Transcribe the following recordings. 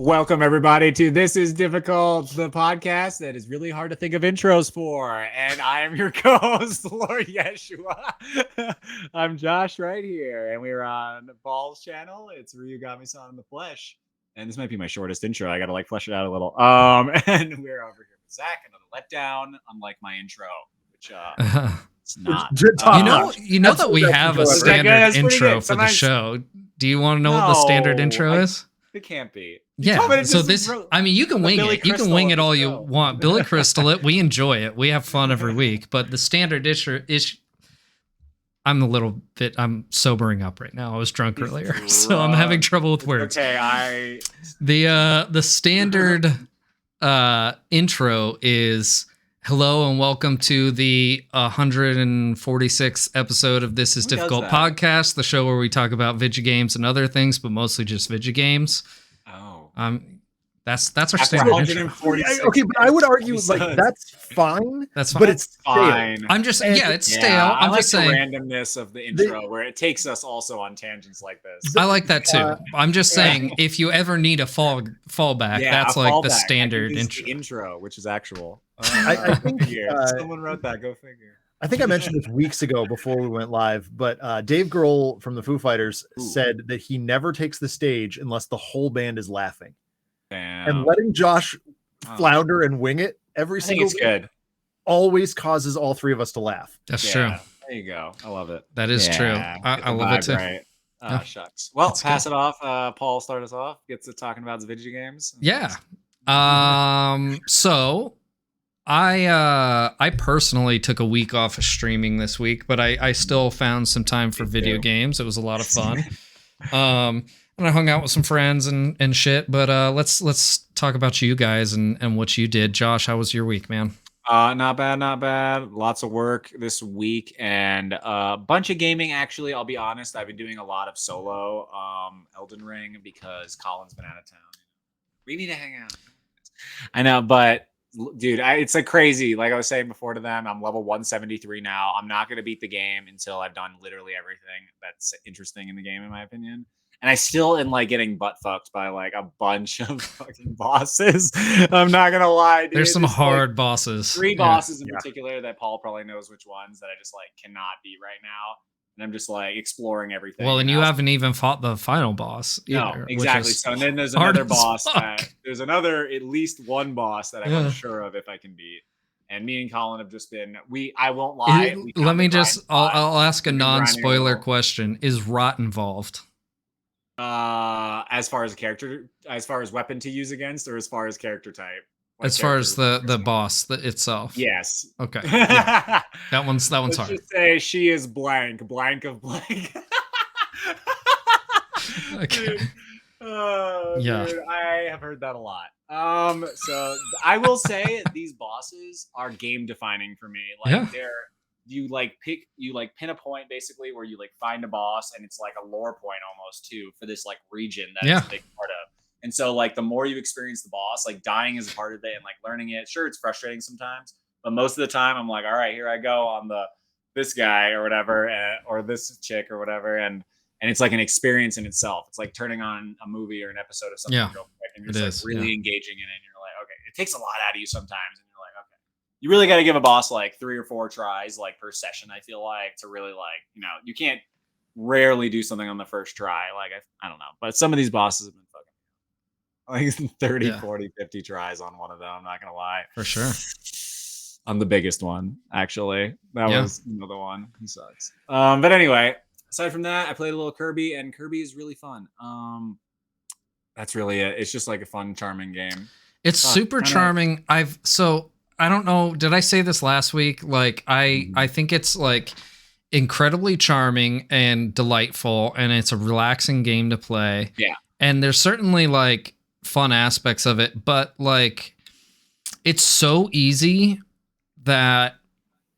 Welcome, everybody, to This Is Difficult, the podcast that is really hard to think of intros for. And I am your co-host, Lord Yeshua. I'm Josh right here, and we're on Paul's channel. It's Ryu Got Me Saw in the Flesh. And this might be my shortest intro. I got to flesh it out a little. And we're over here with Zach, another letdown, unlike my intro, which it's not. You know that we have a standard intro for the show. Do you want to know what the standard intro is? It can't be. Yeah. So this, I mean, you can wing it. You can wing it all you want. Billy Crystal it. We enjoy it. We have fun every week. But the standard issue is, I'm sobering up right now. I was drunk earlier, so I'm having trouble with words. Okay, the standard intro is hello and welcome to the 146th episode of This Is Difficult podcast, the show where we talk about video games and other things, but mostly just video games. Oh, that's our standard intro. Okay, but I would argue that's fine. That's fine. But it's fine. Stale. I'm just it's stale. I'm just saying the randomness of the intro where it takes us also on tangents like this. I like that too. I'm just saying if you ever need a fallback, that's like the standard intro, which is actual. I think someone wrote that. Go figure. I think I mentioned this weeks ago before we went live, but Dave Grohl from the Foo Fighters said that he never takes the stage unless the whole band is laughing. Damn. And letting Josh flounder and wing it every single week good. Always causes all three of us to laugh. That's true. There you go. I love it. That is true. I love it too. Right. Shucks. Well, that's pass it off. Paul, start us off. Gets to talking about the video games. Yeah. So I personally took a week off of streaming this week, but I still found some time for video games. It was a lot of fun. And I hung out with some friends and shit, but let's talk about you guys and what you did. Josh, how was your week, man? Not bad. Lots of work this week and a bunch of gaming. Actually, I'll be honest, I've been doing a lot of solo Elden Ring because Colin's been out of town. We need to hang out. I know, but dude, it's like crazy. Like I was saying before to them, I'm level 173 now. I'm not going to beat the game until I've done literally everything that's interesting in the game, in my opinion. And I still am like getting butt fucked by like a bunch of fucking bosses. I'm not going to lie. Dude. There's some hard bosses. 3 bosses in particular that Paul probably knows which ones that I just like cannot beat right now. And I'm just like exploring everything. Well, and you haven't even fought the final boss either. No, exactly. So and then there's another boss there's at least one boss that I'm unsure of if I can beat. And me and Colin have just been I won't lie. I'll ask a non-spoiler question. Is rot involved? As far as weapon to use against, or as far as character type? As far as the boss itself. Yes. Okay. Yeah. That one's Let's hard. Just say she is blank of blank. Okay. Dude. Yeah. Dude, I have heard that a lot. So I will say these bosses are game defining for me. Like you pin a point basically where you like find a boss, and it's like a lore point almost too for this like region that it's a big part of. And so like the more you experience the boss, like dying is a part of it and like learning it. Sure, it's frustrating sometimes, but most of the time I'm like, all right, here I go on this guy or whatever, or this chick or whatever, and it's like an experience in itself. It's like turning on a movie or an episode of something real quick, and you're just like really engaging in it. And you're like, okay, it takes a lot out of you sometimes, and you're like, okay, you really got to give a boss like 3 or 4 tries like per session. I feel like to really like, you can't rarely do something on the first try. Like I don't know, but some of these bosses have been fucking like 30, 40, 50 tries on one of them. I'm not gonna lie. For sure. I'm the biggest one, actually. That was the one. He sucks. But anyway, aside from that, I played a little Kirby, and Kirby is really fun. That's really it. It's just like a fun, charming game. It's super charming. I don't know. Did I say this last week? Like I think it's like incredibly charming and delightful, and it's a relaxing game to play. Yeah. And there's certainly like fun aspects of it, but like it's so easy that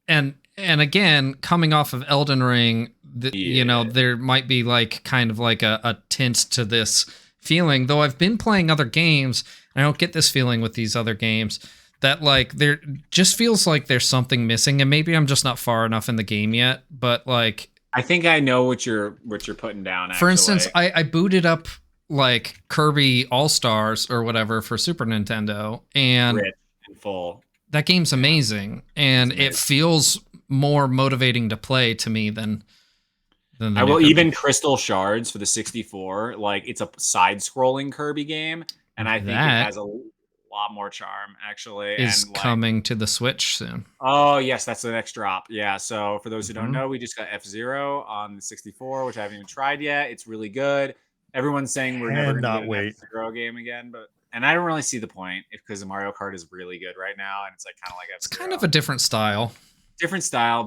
and again, coming off of Elden Ring, there might be like kind of like a tint to this feeling, though I've been playing other games. I don't get this feeling with these other games that like there just feels like there's something missing, and maybe I'm just not far enough in the game yet, but like I think I know what you're putting down. Actually. For instance, I booted up like Kirby All-Stars or whatever for Super Nintendo, and Rich and full. That game's amazing, and it feels more motivating to play to me than the I will even Crystal Shards for the 64. Like, it's a side-scrolling Kirby game, and I think it has a lot more charm, actually. Is coming to the Switch soon. Oh, yes, that's the next drop. Yeah, so for those who don't know, we just got F-Zero on the 64, which I haven't even tried yet. It's really good. Everyone's saying we're never going to get an F-Zero game again, and I don't really see the point because Mario Kart is really good right now, and it's like kind of like F-Zero. It's kind of a different style.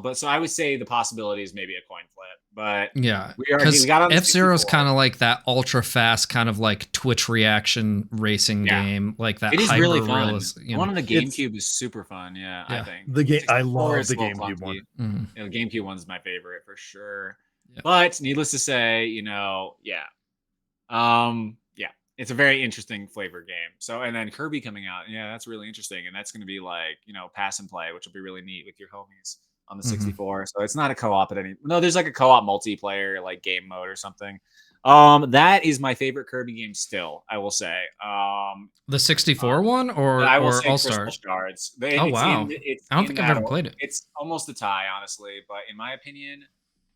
But so I would say the possibility is maybe a coin flip, but yeah, because F-Zero is kind of like that ultra fast kind of like Twitch reaction racing game, like that. It is really fun. One on the GameCube is super fun. Yeah, I think the game. I love the GameCube one. The GameCube one's my favorite for sure. Yeah. But needless to say, it's a very interesting flavor game. So, and then Kirby coming out, that's really interesting, and that's going to be like pass and play, which will be really neat with your homies on the 64. So it's not a co-op at any. No, there's like a co-op multiplayer like game mode or something. That is my favorite Kirby game still. I will say. The 64 one or All-Stars? Oh wow! I don't think I've ever played it. It's almost a tie, honestly, but in my opinion,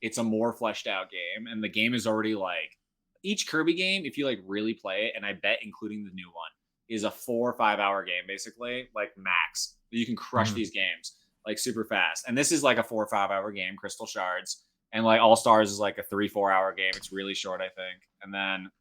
it's a more fleshed out game, and the game is already like. Each Kirby game, if you like really play it, and I bet including the new one, is a 4 or 5 hour game, basically, like max. You can crush these games like super fast. And this is like a 4 or 5 hour game, Crystal Shards. And like All Stars is like a 3-4 hour game. It's really short, I think. And then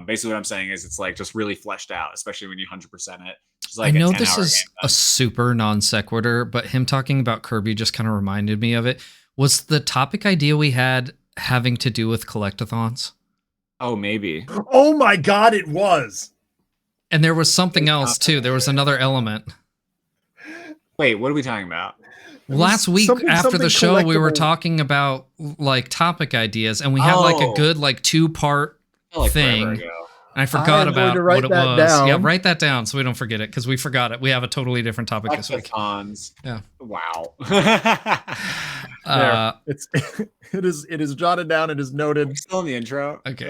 basically what I'm saying is it's like just really fleshed out, especially when you 100% it. Like I know this is a super non sequitur, but him talking about Kirby just kind of reminded me of it. Was the topic idea we had having to do with collectathons? Oh, maybe. Oh my god, it was. And there was something else too. There was another element. Wait, what are we talking about? Last week after the show, we were talking about like topic ideas, and we had like a good like 2-part thing. And I forgot about what it was. Down. Yeah, write that down so we don't forget it, because we forgot it. We have a totally different topic this week. Yeah. Wow. It is jotted down. It is noted. We're still in the intro. Okay.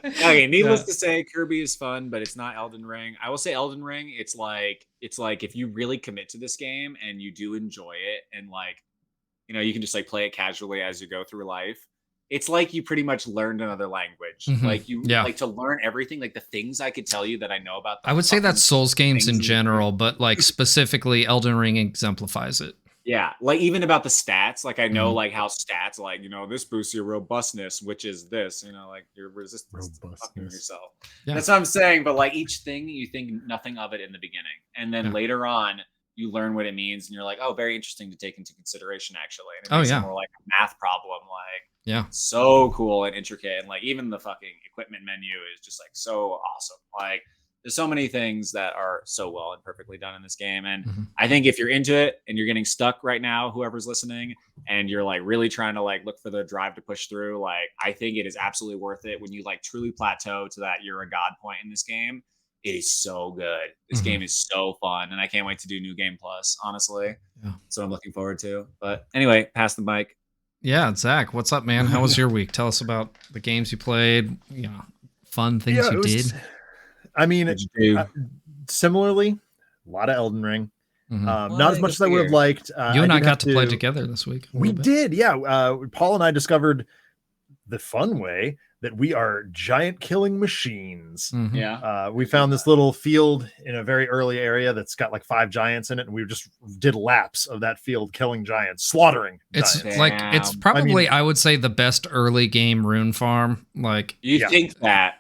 Okay. Needless to say, Kirby is fun, but it's not Elden Ring. I will say Elden Ring. It's like if you really commit to this game and you do enjoy it, and like, you can just like play it casually as you go through life. It's like you pretty much learned another language. Like like to learn everything, like the things I could tell you that I know about. I would say that's Souls games in general, but like specifically Elden Ring exemplifies it. Yeah, like even about the stats, like I know like how stats, like this boosts your robustness, which is this, like your resistance to fucking yourself. Yeah. That's what I'm saying. But like each thing, you think nothing of it in the beginning, and then later on, you learn what it means, and you're like, oh, very interesting to take into consideration, actually. And it makes it more like a math problem, like so cool and intricate, and like even the fucking equipment menu is just like so awesome, like. There's so many things that are so well and perfectly done in this game. And I think if you're into it and you're getting stuck right now, whoever's listening, and you're like really trying to like look for the drive to push through, like I think it is absolutely worth it when you like truly plateau to that you're a god point in this game. It is so good. This game is so fun. And I can't wait to do New Game Plus, honestly. Yeah. So I'm looking forward to. But anyway, pass the mic. Yeah, Zach, what's up, man? How was your week? Tell us about the games you played, fun things you did. I mean, similarly, a lot of Elden Ring. Not as much as I would have liked. You and I got to play together this week. We did, yeah. Paul and I discovered the fun way that we are giant killing machines. Yeah. We found this little field in a very early area that's got like 5 giants in it, and we just did laps of that field killing giants, slaughtering giants. It's probably, I would say, the best early game rune farm. Like you think that.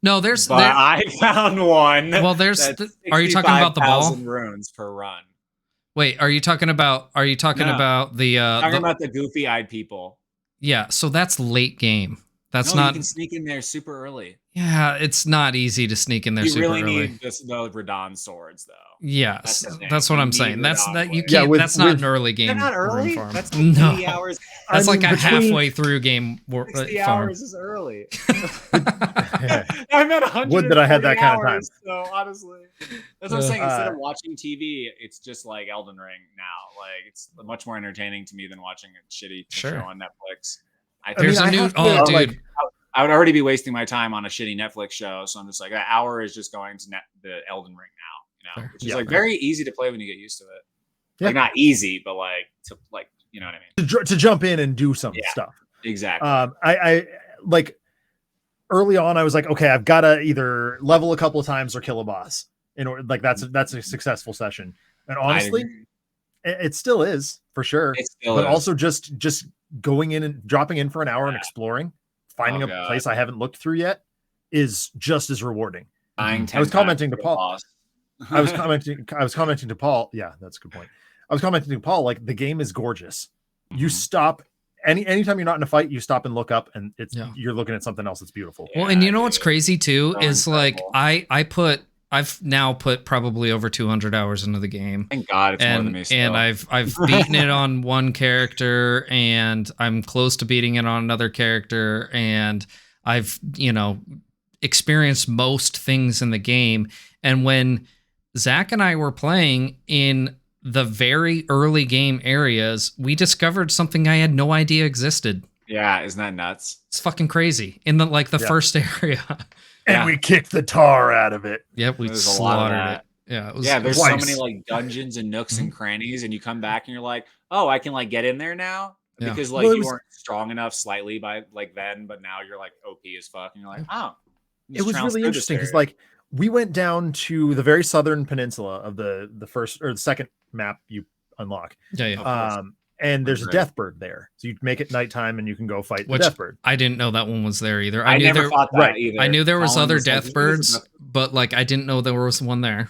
No, I found one. Well, are you talking about the ball? Runes per run. Wait, are you talking about the talking about the goofy-eyed people? Yeah, so that's late game. That's not. You can sneak in there super early. Yeah, it's not easy to sneak in there super early. You really need the Radon swords, though. Yes, that's what I'm saying. That's that you can't. That's not an early game. They're not early. That's like 80 hours. That's like a halfway through game. 60 hours is early. I'm at 100. Would that I had that kind of time. So honestly, that's what I'm saying. Instead of watching TV, it's just like Elden Ring now. Like it's much more entertaining to me than watching a shitty show on Netflix. There's a new. Oh, dude. I would already be wasting my time on a shitty Netflix show. So I'm just like, an hour is just going to the Elden Ring now, which is like very easy to play when you get used to it. Yeah. Like not easy, but like to like, you know what I mean? To jump in and do some stuff. Exactly. I like early on, I was like, okay, I've got to either level a couple of times or kill a boss in order. Like that's a successful session. And honestly, it still is for sure. But also just going in and dropping in for an hour and exploring, finding a place I haven't looked through yet is just as rewarding. I was commenting to Paul. I was commenting to Paul. Yeah, that's a good point. I was commenting to Paul, like the game is gorgeous. You stop anytime you're not in a fight, you stop and look up and you're looking at something else that's beautiful. Well, and you know what's crazy too is like I've now put probably over 200 hours into the game. Thank God it's more than me still. And I've beaten it on one character and I'm close to beating it on another character, and I've, experienced most things in the game. And when Zach and I were playing in the very early game areas, we discovered something I had no idea existed. Yeah, isn't that nuts? It's fucking crazy. In the first area. And we kicked the tar out of it. Yep, we slaughtered it. Yeah, it was, there's so many like dungeons and nooks and crannies, and you come back and you're like, oh, I can like get in there now. Because like you weren't strong enough slightly by like then, but now you're like OP as fuck, and you're like, oh. It was really interesting because like we went down to the very southern peninsula of the first or the second map you unlock. And there's a death bird there. So you make it nighttime and you can go fight the death bird. I didn't know that one was there either. I never thought that either. I knew there was other death birds, but like I didn't know there was one there.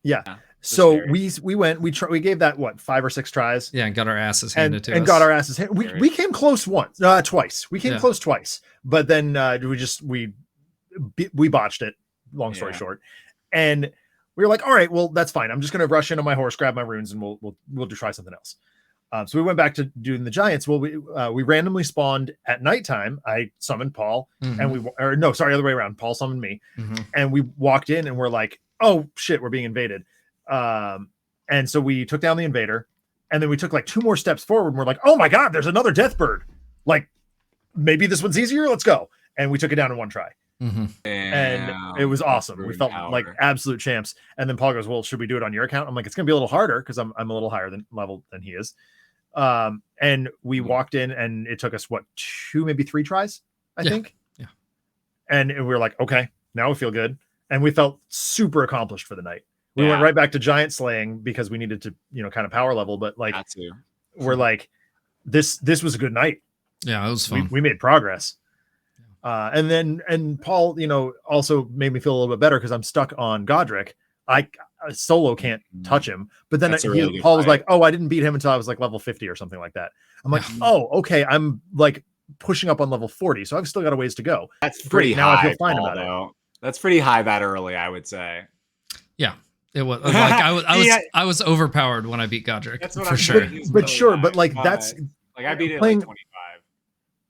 Yeah. So we went, we gave that 5 or 6 tries. Yeah, and got our asses handed to us. And got our asses handed. We came close twice. We came close twice, but then we botched it. Long story short, and we were like, all right, well that's fine. I'm just going to rush in on my horse, grab my runes, and we'll try something else. So we went back to doing the giants. Well, we randomly spawned at nighttime. I summoned Paul, and other way around. Paul summoned me, and we walked in, and we're like, oh shit, we're being invaded. And so we took down the invader, and then we took like 2 more steps forward, and we're like, oh my god, there's another death bird. Like maybe this one's easier. Let's go. And we took it down in one try. And it was awesome. We felt like absolute champs. And then Paul goes, well, should we do it on your account? I'm like, it's gonna be a little harder because I'm a little higher level than he is. And we walked in, and it took us 2, maybe 3 tries, I think. Yeah. And we were like, okay, now we feel good. And we felt super accomplished for the night. We went right back to giant slaying because we needed to, kind of power level, but like we're like, this was a good night. Yeah, it was fun. We made progress. And Paul, also made me feel a little bit better because I'm stuck on Godric. I solo can't touch him. But then Paul was like, oh, I didn't beat him until I was like level 50 or something like that. I'm like, oh, okay. I'm like pushing up on level 40. So I've still got a ways to go. That's pretty high. Now I feel fine about it. That's pretty high that early, I would say. Yeah. It was like I was overpowered when I beat Godric. That's what for sure. But like that's like I beat it like 25.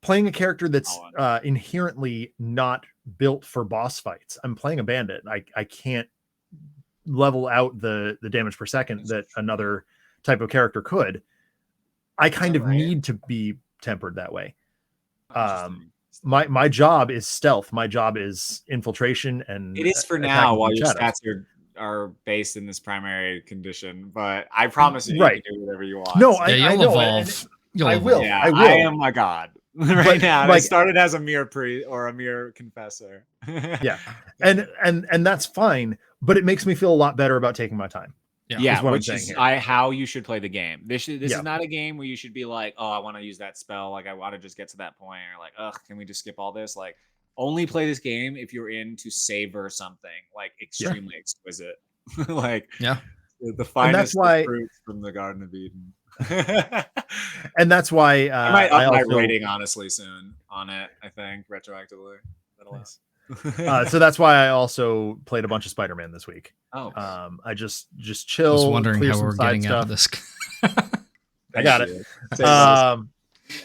Playing a character that's inherently not built for boss fights. I'm playing a bandit. I can't level out the damage per second that another type of character could. I kind of need to be tempered that way. My job is stealth. My job is infiltration, and it is for now while your stats are based in this primary condition. But I promise you, you can do whatever you want. No, you'll evolve. I will. Yeah, I will. I am my god. Now, like, I started as a mere priest or a mere confessor. Yeah, and that's fine, but it makes me feel a lot better about taking my time. Yeah, which is how you should play the game. This is not a game where you should be like, oh, I want to use that spell. Like, I want to just get to that point. Or like, ugh, can we just skip all this? Like, only play this game if you're in to savor something like extremely exquisite. Like, the finest fruits from the Garden of Eden. And that's why I might up my rating honestly soon on it. I think retroactively. So that's why I also played a bunch of Spider-Man this week. I just chill. I was wondering how we're getting out of this. I got it.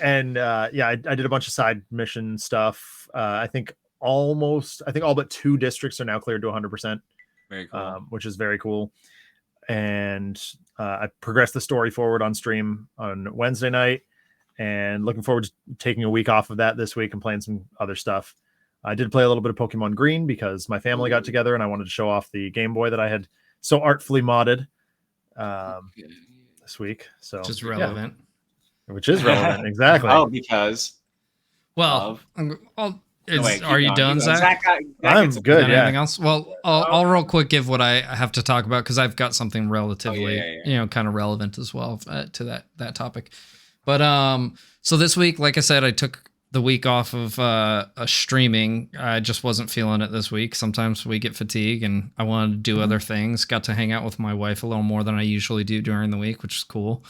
I did a bunch of side mission stuff. I think all but 2 districts are now cleared to 100%. Very cool. Which is very cool. And I progressed the story forward on stream on Wednesday night, and looking forward to taking a week off of that this week and playing some other stuff. I did play a little bit of Pokemon Green because my family got together and I wanted to show off the Game Boy that I had so artfully modded this week. So which is relevant. Yeah. Which is relevant, exactly. Oh, because are you done, Zach? I'm good. Yeah. Anything else? Well, I'll real quick give what I have to talk about because I've got something relatively, kind of relevant as well to that topic. But so this week, like I said, I took the week off of streaming. I just wasn't feeling it this week. Sometimes we get fatigue, and I wanted to do other things. Got to hang out with my wife a little more than I usually do during the week, which is cool.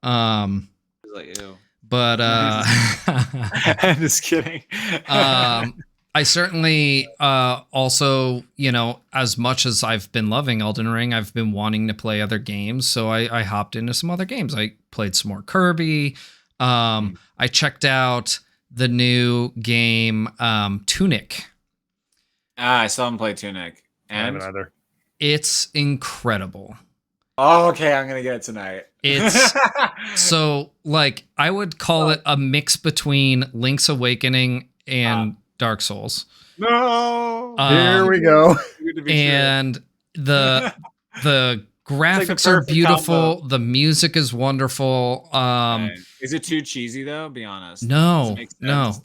Like, ew. But I'm just kidding. I certainly also, as much as I've been loving Elden Ring, I've been wanting to play other games. So I hopped into some other games. I played some more Kirby. I checked out the new game Tunic. I still haven't played Tunic. I haven't either. It's incredible. Oh, okay, I'm gonna get it tonight. It's so I would call it a mix between Link's Awakening and Dark Souls. No, here we go. And the graphics are beautiful. Combo. The music is wonderful. Is it too cheesy though? Be honest. No.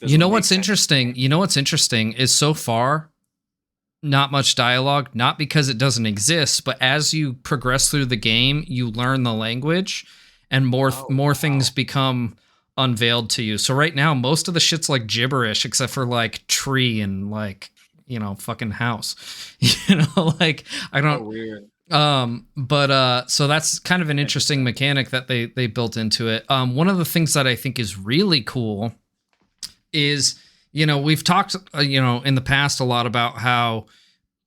You know what's interesting? You know what's interesting is so far, not much dialogue. Not because it doesn't exist, but as you progress through the game, you learn the language, and more things become unveiled to you. So right now, most of the shit's like gibberish, except for like tree and fucking house. I don't. Oh, weird. So that's kind of an interesting mechanic that they built into it. One of the things that I think is really cool is, we've talked, in the past a lot about how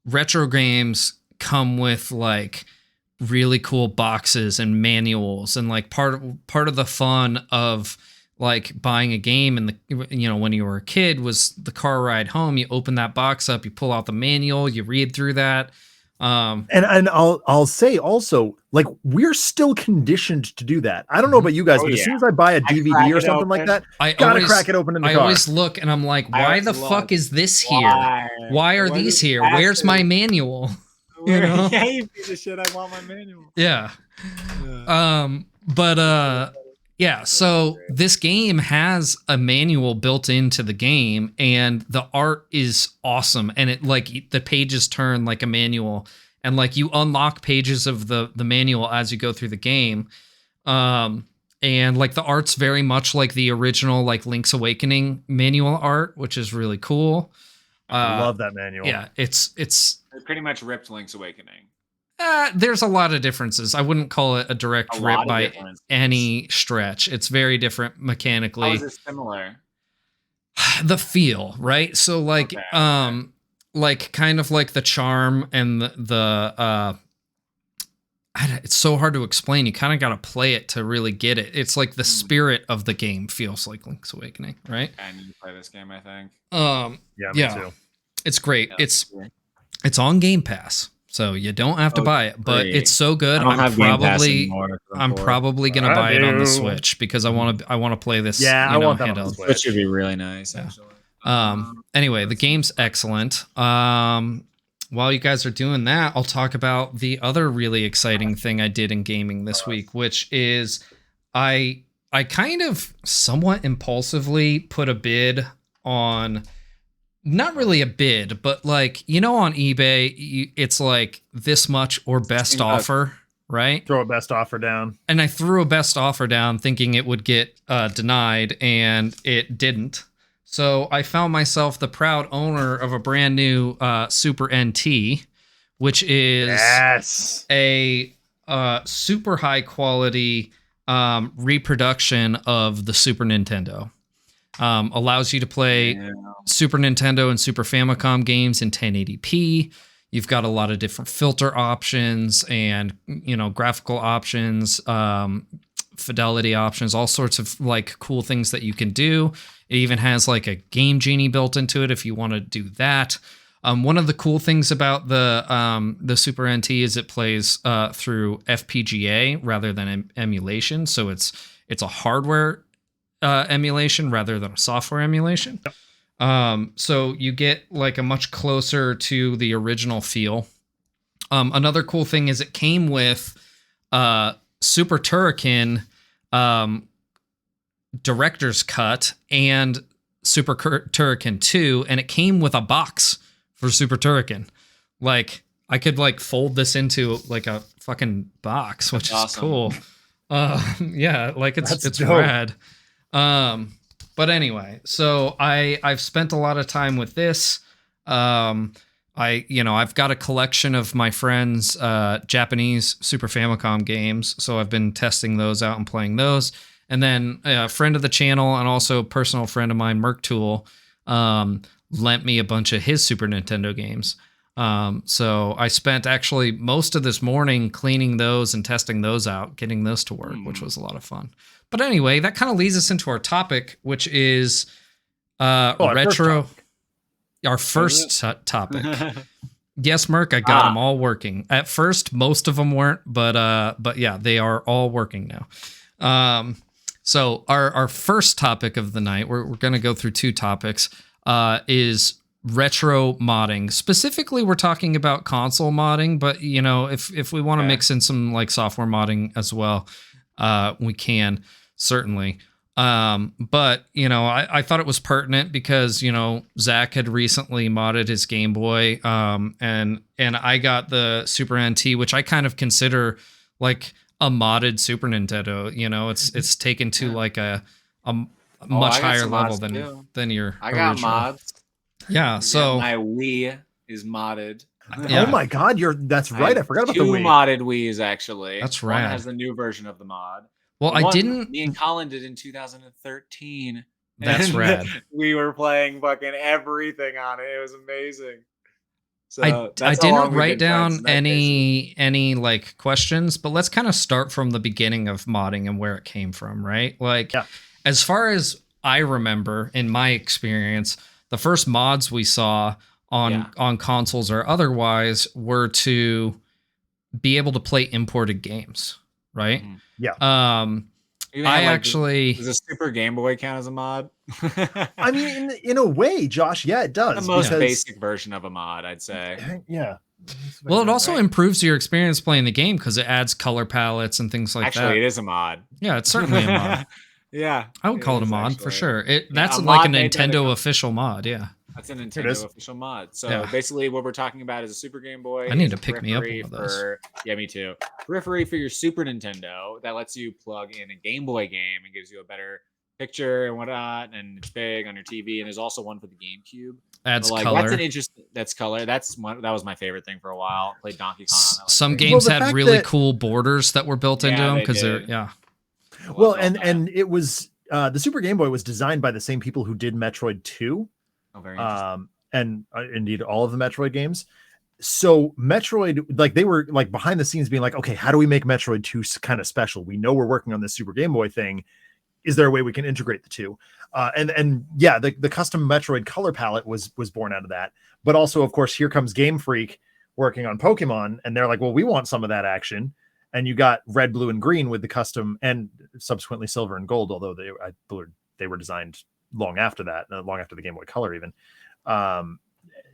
retro games come with really cool boxes and manuals, and part of the fun of buying a game and when you were a kid was the car ride home. You open that box up, you pull out the manual, you read through that. And I'll say also, we're still conditioned to do that. I don't know about you guys, but as soon as I buy a DVD or something like that, I gotta crack it open in the car. I always look and I'm like, why the fuck is this here? Why are these here? Where's my manual? Yeah, you piece of shit. I want my manual. Yeah. Yeah, so this game has a manual built into the game, and the art is awesome. And it the pages turn like a manual, and you unlock pages of the manual as you go through the game. And the art's very much like the original Link's Awakening manual art, which is really cool. I love that manual. Yeah, it's They pretty much ripped Link's Awakening. There's a lot of differences. I wouldn't call it a direct rip by any stretch. It's very different mechanically. How is it similar? The feel, right? So kind of like the charm and it's so hard to explain. You kind of got to play it to really get it. It's like the spirit of the game feels like Link's Awakening, right? I need to play this game, I think. Me too. It's great. Yeah, it's on Game Pass. So you don't have to buy it, but it's so good. I'm probably gonna buy it on the Switch because I want to play this. Yeah, I want that on the Switch. Switch would be really nice, actually. Anyway, the game's excellent. While you guys are doing that, I'll talk about the other really exciting thing I did in gaming this week, which is I kind of somewhat impulsively put a bid on. Not really a bid, but on eBay, it's this much or best offer, right? Throw a best offer down. And I threw a best offer down thinking it would get denied, and it didn't. So I found myself the proud owner of a brand new Super NT, which is a super high quality reproduction of the Super Nintendo. Allows you to play Super Nintendo and Super Famicom games in 1080p. You've got a lot of different filter options and, graphical options, fidelity options, all sorts of cool things that you can do. It even has a Game Genie built into it if you want to do that. One of the cool things about the Super NT is it plays through FPGA rather than emulation. So it's a hardware emulation rather than a software emulation. So you get like a much closer to the original feel. Another cool thing is it came with Super Turrican Director's Cut and Super Turrican 2, and it came with a box for Super Turrican. Like, I could like fold this into like a fucking box, which is cool. Yeah, like it's rad. But anyway, so I've spent a lot of time with this. I've got a collection of my friends' Japanese Super Famicom games, so I've been testing those out and playing those. And then a friend of the channel and also a personal friend of mine, Merc Tool, lent me a bunch of his Super Nintendo games. So I spent actually most of this morning cleaning those and testing those out, getting those to work, which was a lot of fun. But anyway, that kind of leads us into our topic, which is retro. Our first topic. Yes, Merc, I got them all working. At first, most of them weren't, but yeah, they are all working now. So our first topic of the night, we're going to go through two topics, is retro modding. Specifically, we're talking about console modding, but you know, if we want to mix in some like software modding as well, we can certainly. But you know, I thought it was pertinent because, you know, Zach had recently modded his Game Boy, and I got the Super NT, which I kind of consider like a modded Super Nintendo. You know, it's taken to like a much higher level than your I got original. mods. Yeah, so my Wii is modded. Oh my god, that's right. I forgot about the Wii. Two modded Wiis actually. That's rad. One has the new version of the mod. Well, Me and Colin did in 2013. That's rad. We were playing fucking everything on it. It was amazing. So I didn't write down any like questions, but let's kind of start from the beginning of modding and where it came from, right? Like, as far as I remember, in my experience, the first mods we saw on consoles or otherwise were to be able to play imported games, right? Mm-hmm. Yeah. Does a Super Game Boy count as a mod? I mean, in a way, Josh, yeah, it does. The most basic version of a mod, I'd say. Yeah. Well, it also improves your experience playing the game because it adds color palettes and things like that. Actually, it is a mod. Yeah, it's certainly a mod. Yeah. I would call it a mod for sure. That's like a Nintendo official mod, yeah. That's a Nintendo official mod. So basically what we're talking about is a Super Game Boy. I need to pick me up one of those. Yeah, me too. Periphery for your Super Nintendo that lets you plug in a Game Boy game and gives you a better picture and whatnot, and it's big on your TV. And there's also one for the GameCube. Adds color. That's color. That was my favorite thing for a while. Played Donkey Kong. Some games had really cool borders that were built into them because they're Well, and it was the Super Game Boy was designed by the same people who did Metroid 2. Oh, very interesting. And indeed all of the Metroid games. So Metroid, like they were like behind the scenes being like, okay, how do we make Metroid 2 kind of special? We know we're working on this Super Game Boy thing. Is there a way we can integrate the two? And yeah, the custom Metroid color palette was born out of that. But also, of course, here comes Game Freak working on Pokemon, and they're like, well, we want some of that action. And you got red, blue, and green with the custom, and subsequently silver and gold, although they were designed long after that, long after the Game Boy Color even.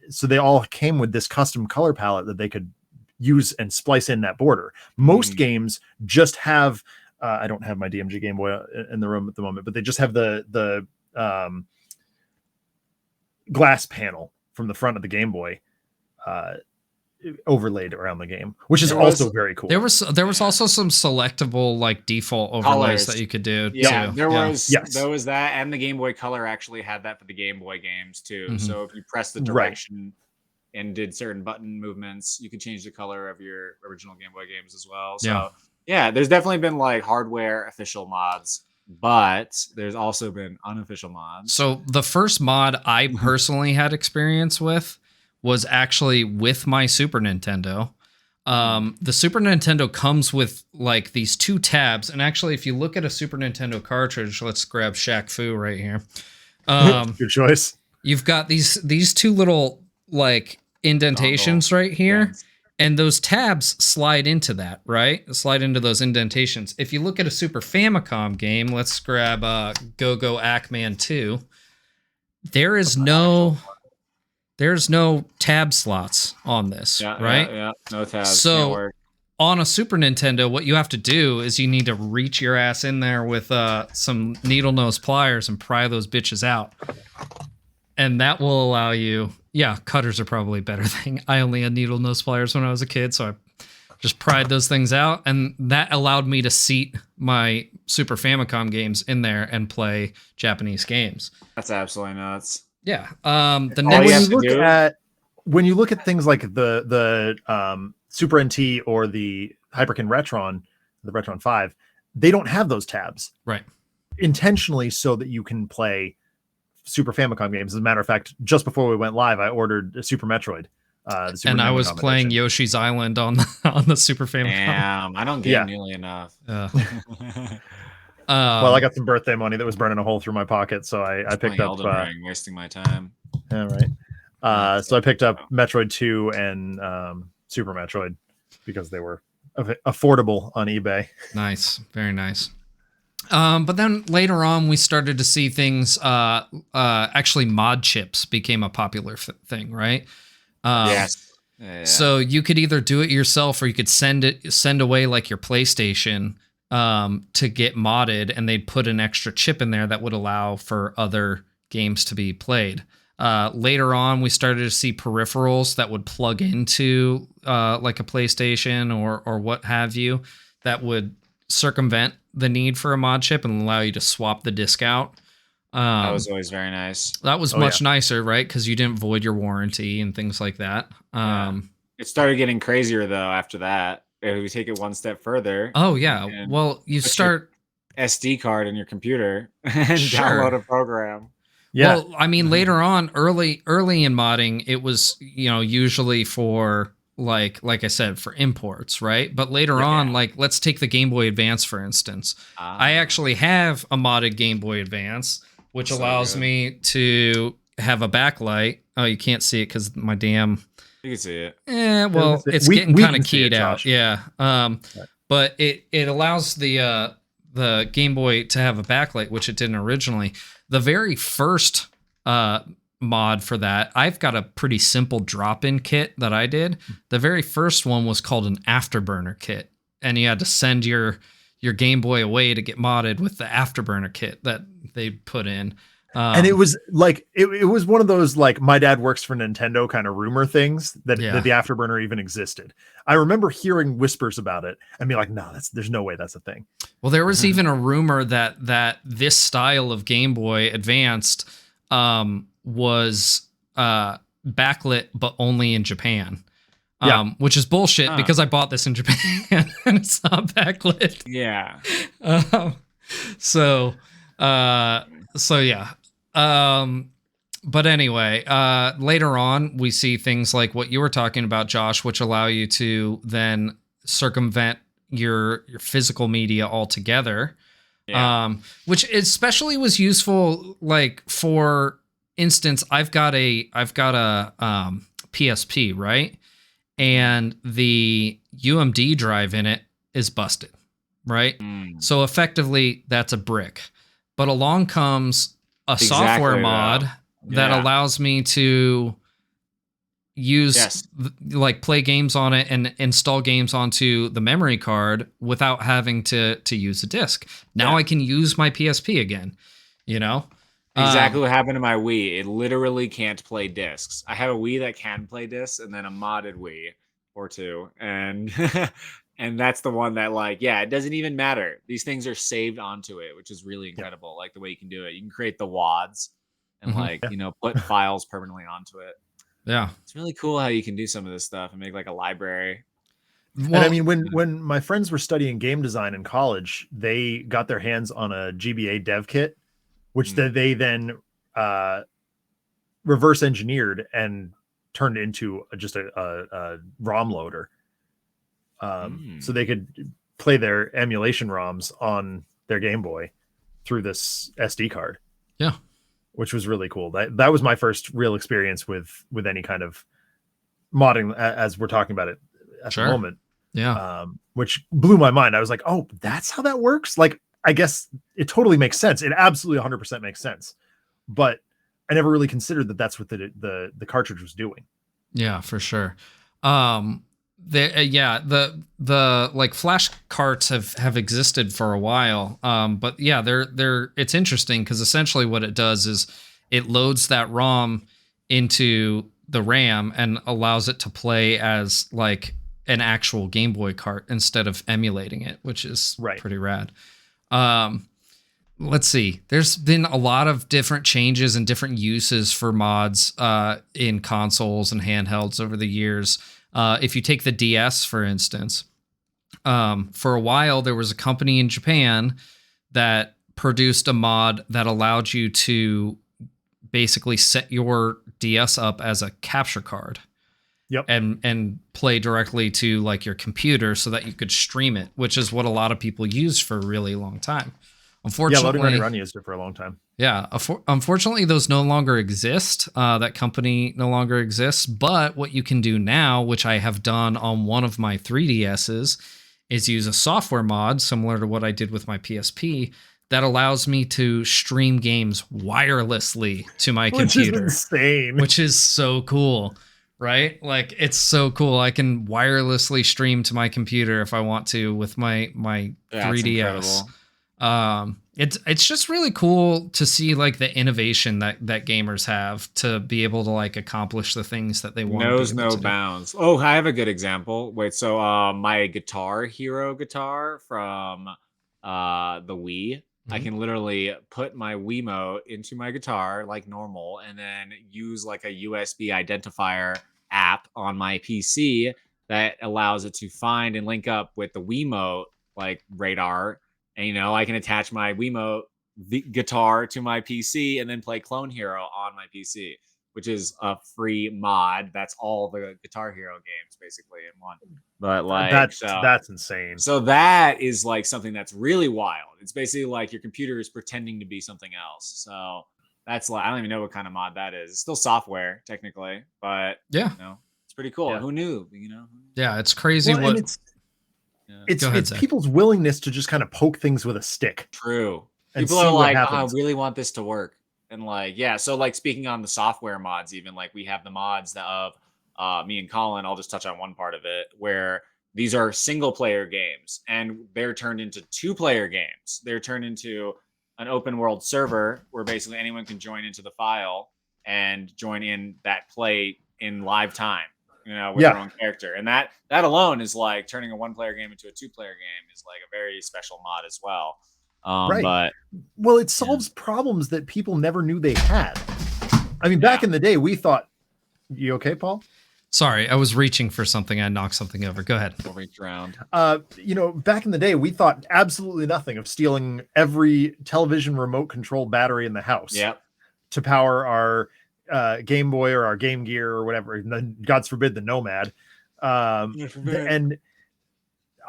So they all came with this custom color palette that they could use and splice in that border. Most games just have, I don't have my DMG Game Boy in the room at the moment, but they just have the glass panel from the front of the Game Boy overlaid around the game, which is also very cool. There was also some selectable like default overlays that you could do. Yeah, too. there was that, and the Game Boy Color actually had that for the Game Boy games too. Mm-hmm. So if you press the direction and did certain button movements, you could change the color of your original Game Boy games as well. So yeah, there's definitely been like hardware official mods, but there's also been unofficial mods. So the first mod I personally had experience with was actually with my Super Nintendo. The Super Nintendo comes with like these two tabs. And actually, if you look at a Super Nintendo cartridge, let's grab Shaq Fu right here. Good choice. You've got these two little like indentations right here. And those tabs slide into that, right? Slide into those indentations. If you look at a Super Famicom game, let's grab Go-Go Ackman 2. There's no tab slots on this, right? Yeah, no tabs. So on a Super Nintendo, what you have to do is you need to reach your ass in there with some needle nose pliers and pry those bitches out. And that will allow you... Yeah, cutters are probably a better thing. I only had needle nose pliers when I was a kid, so I just pried those things out, and that allowed me to seat my Super Famicom games in there and play Japanese games. That's absolutely nuts. Yeah. When you look at things like the Super NT or the Hyperkin Retron, the Retron 5, they don't have those tabs. Right. Intentionally so that you can play Super Famicom games. As a matter of fact, just before we went live, I ordered a Super Metroid. And I was playing Yoshi's Island on the Super Famicom. Damn, I don't get nearly enough. Well, I got some birthday money that was burning a hole through my pocket, so I picked up. Wasting my time. Yeah, right. So I picked up Metroid 2 and Super Metroid because they were affordable on eBay. Nice, very nice. But then later on, we started to see things. Actually, mod chips became a popular thing, right? Yes. Yeah. So you could either do it yourself, or you could send away like your PlayStation to get modded, and they'd put an extra chip in there that would allow for other games to be played. Later on, we started to see peripherals that would plug into like a PlayStation or what have you, that would circumvent the need for a mod chip and allow you to swap the disc out. That was always very nice. That was much nicer, right? Because you didn't void your warranty and things like that. It started getting crazier though after that. If we take it one step further. Oh yeah. Well, you start SD card in your computer and download a program. Yeah. Well, I mean, later on, early in modding, it was, usually for like I said, for imports, right? But later on, like, let's take the Game Boy Advance, for instance. I actually have a modded Game Boy Advance, which allows me to have a backlight. Oh, you can't see it because my damn... You can see it. Well, it's getting kind of keyed out. Yeah. But it allows the Game Boy to have a backlight, which it didn't originally. The very first mod for that, I've got a pretty simple drop-in kit that I did. The very first one was called an Afterburner kit, and you had to send your Game Boy away to get modded with the Afterburner kit that they put in. And it was like it was one of those like my dad works for Nintendo kind of rumor things that the Afterburner even existed. I remember hearing whispers about it and be like, no, there's no way that's a thing. Well, there was even a rumor that this style of Game Boy Advanced was backlit, but only in Japan. Which is bullshit because I bought this in Japan and it's not backlit. Yeah. So yeah. But anyway, later on, we see things like what you were talking about, Josh, which allow you to then circumvent your physical media altogether. Yeah. Which especially was useful, like, for instance, I've got a PSP, right? And the UMD drive in it is busted, right? So effectively, that's a brick. But along comes a software mod that allows me to use like play games on it and install games onto the memory card without having to use a disc. Now I can use my PSP again, Exactly what happened to my Wii. It literally can't play discs. I have a Wii that can play discs and then a modded Wii or two. And and that's the one that, like, it doesn't even matter. These things are saved onto it, which is really incredible. Like the way you can do it. You can create the WADs and put files permanently onto it. Yeah. It's really cool how you can do some of this stuff and make like a library. Well, and I mean, when my friends were studying game design in college, they got their hands on a GBA dev kit, which they then reverse engineered and turned into just a ROM loader. So they could play their emulation ROMs on their Game Boy through this SD card. Yeah. Which was really cool. That was my first real experience with any kind of modding, as we're talking about it at the moment. Yeah. Which blew my mind. I was like, oh, that's how that works? Like, I guess it totally makes sense. It absolutely 100% makes sense. But I never really considered that that's what the cartridge was doing. Yeah, for sure. The like flash carts have existed for a while. But yeah, it's interesting because essentially what it does is it loads that ROM into the RAM and allows it to play as like an actual Game Boy cart instead of emulating it, which is pretty rad. Let's see. There's been a lot of different changes and different uses for mods in consoles and handhelds over the years. If you take the DS, for instance, for a while, there was a company in Japan that produced a mod that allowed you to basically set your DS up as a capture card. Yep. And play directly to like your computer so that you could stream it, which is what a lot of people used for a really long time. Unfortunately, Loading Ready Run used it for a long time. Yeah, unfortunately, those no longer exist. That company no longer exists. But what you can do now, which I have done on one of my 3DSs, is use a software mod similar to what I did with my PSP that allows me to stream games wirelessly to my computer. Which is insane. Which is so cool, right? Like, it's so cool. I can wirelessly stream to my computer if I want to with my 3DS. It's just really cool to see like the innovation that gamers have to be able to like accomplish the things that they want. Knows no bounds. Oh, I have a good example. Wait, so my Guitar Hero guitar from the Wii, I can literally put my Wiimote into my guitar like normal and then use like a USB identifier app on my PC that allows it to find and link up with the Wiimote like radar. And, I can attach my Wiimote guitar to my PC and then play Clone Hero on my PC, which is a free mod. That's all the Guitar Hero games basically in one. But like that's insane. So that is like something that's really wild. It's basically like your computer is pretending to be something else. So that's like, I don't even know what kind of mod that is. It's still software technically, but yeah, it's pretty cool. Yeah. Who knew? Yeah, it's crazy. Well, it's people's willingness to just kind of poke things with a stick. True. People are like, I really want this to work. And like, yeah. So like speaking on the software mods, even like we have the mods of me and Colin, I'll just touch on one part of it where these are single player games and they're turned into 2-player games. They're turned into an open world server where basically anyone can join into the file and join in that play in live time. With their own character. And that alone is like turning a 1-player game into a 2-player game is like a very special mod as well. But well, it solves problems that people never knew they had. I mean, back in the day, we thought, you okay, Paul? Sorry, I was reaching for something. I knocked something over. Go ahead. We'll reach around. Back in the day, we thought absolutely nothing of stealing every television remote control battery in the house to power our Game Boy or our Game Gear or whatever, God's forbid the Nomad. And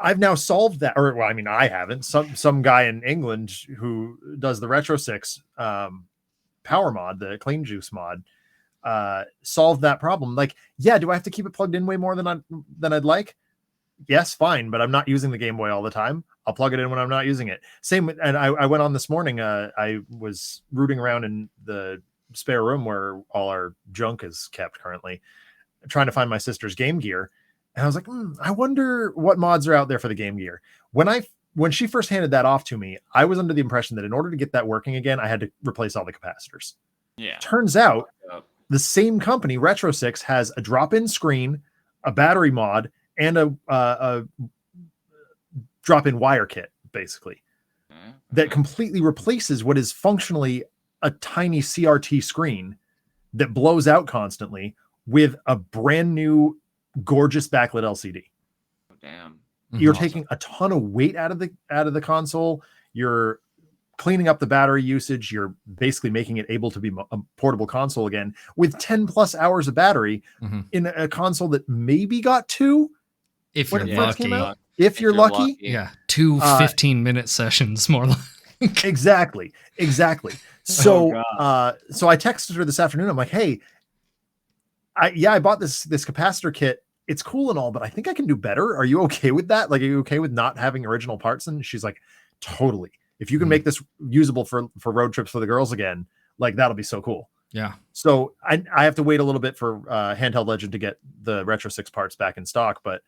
I've now solved that, or well, I mean, I haven't. Some guy in England who does the Retro 6 power mod, the Clean Juice mod, solved that problem. Like, yeah, do I have to keep it plugged in way more than I'd like? Yes, fine, but I'm not using the Game Boy all the time. I'll plug it in when I'm not using it. Same, and I went on this morning. I was rooting around in the spare room where all our junk is kept currently, trying to find my sister's Game Gear, and I was like, I wonder what mods are out there for the Game Gear. When she first handed that off to me, I was under the impression that in order to get that working again, I had to replace all the capacitors. Turns out the same company, Retro 6, has a drop-in screen, a battery mod, and a drop-in wire kit, basically, that completely replaces what is functionally a tiny CRT screen that blows out constantly with a brand new gorgeous backlit LCD. Oh, damn. You're taking a ton of weight out of the console. You're cleaning up the battery usage. You're basically making it able to be a portable console again with 10 plus hours of battery in a console that maybe got 2 if you're lucky. If you're lucky. Yeah. 2 15-minute sessions more like. Exactly. So, so I texted her this afternoon. I'm like, hey, I bought this capacitor kit it's cool and all, but I think I can do better. Are you okay with that? Like, are you okay with not having original parts? And she's like, totally. If you can make this usable for road trips for the girls again, like that'll be so cool. Yeah. So I have to wait a little bit for Handheld Legend to get the Retro 6 parts back in stock, but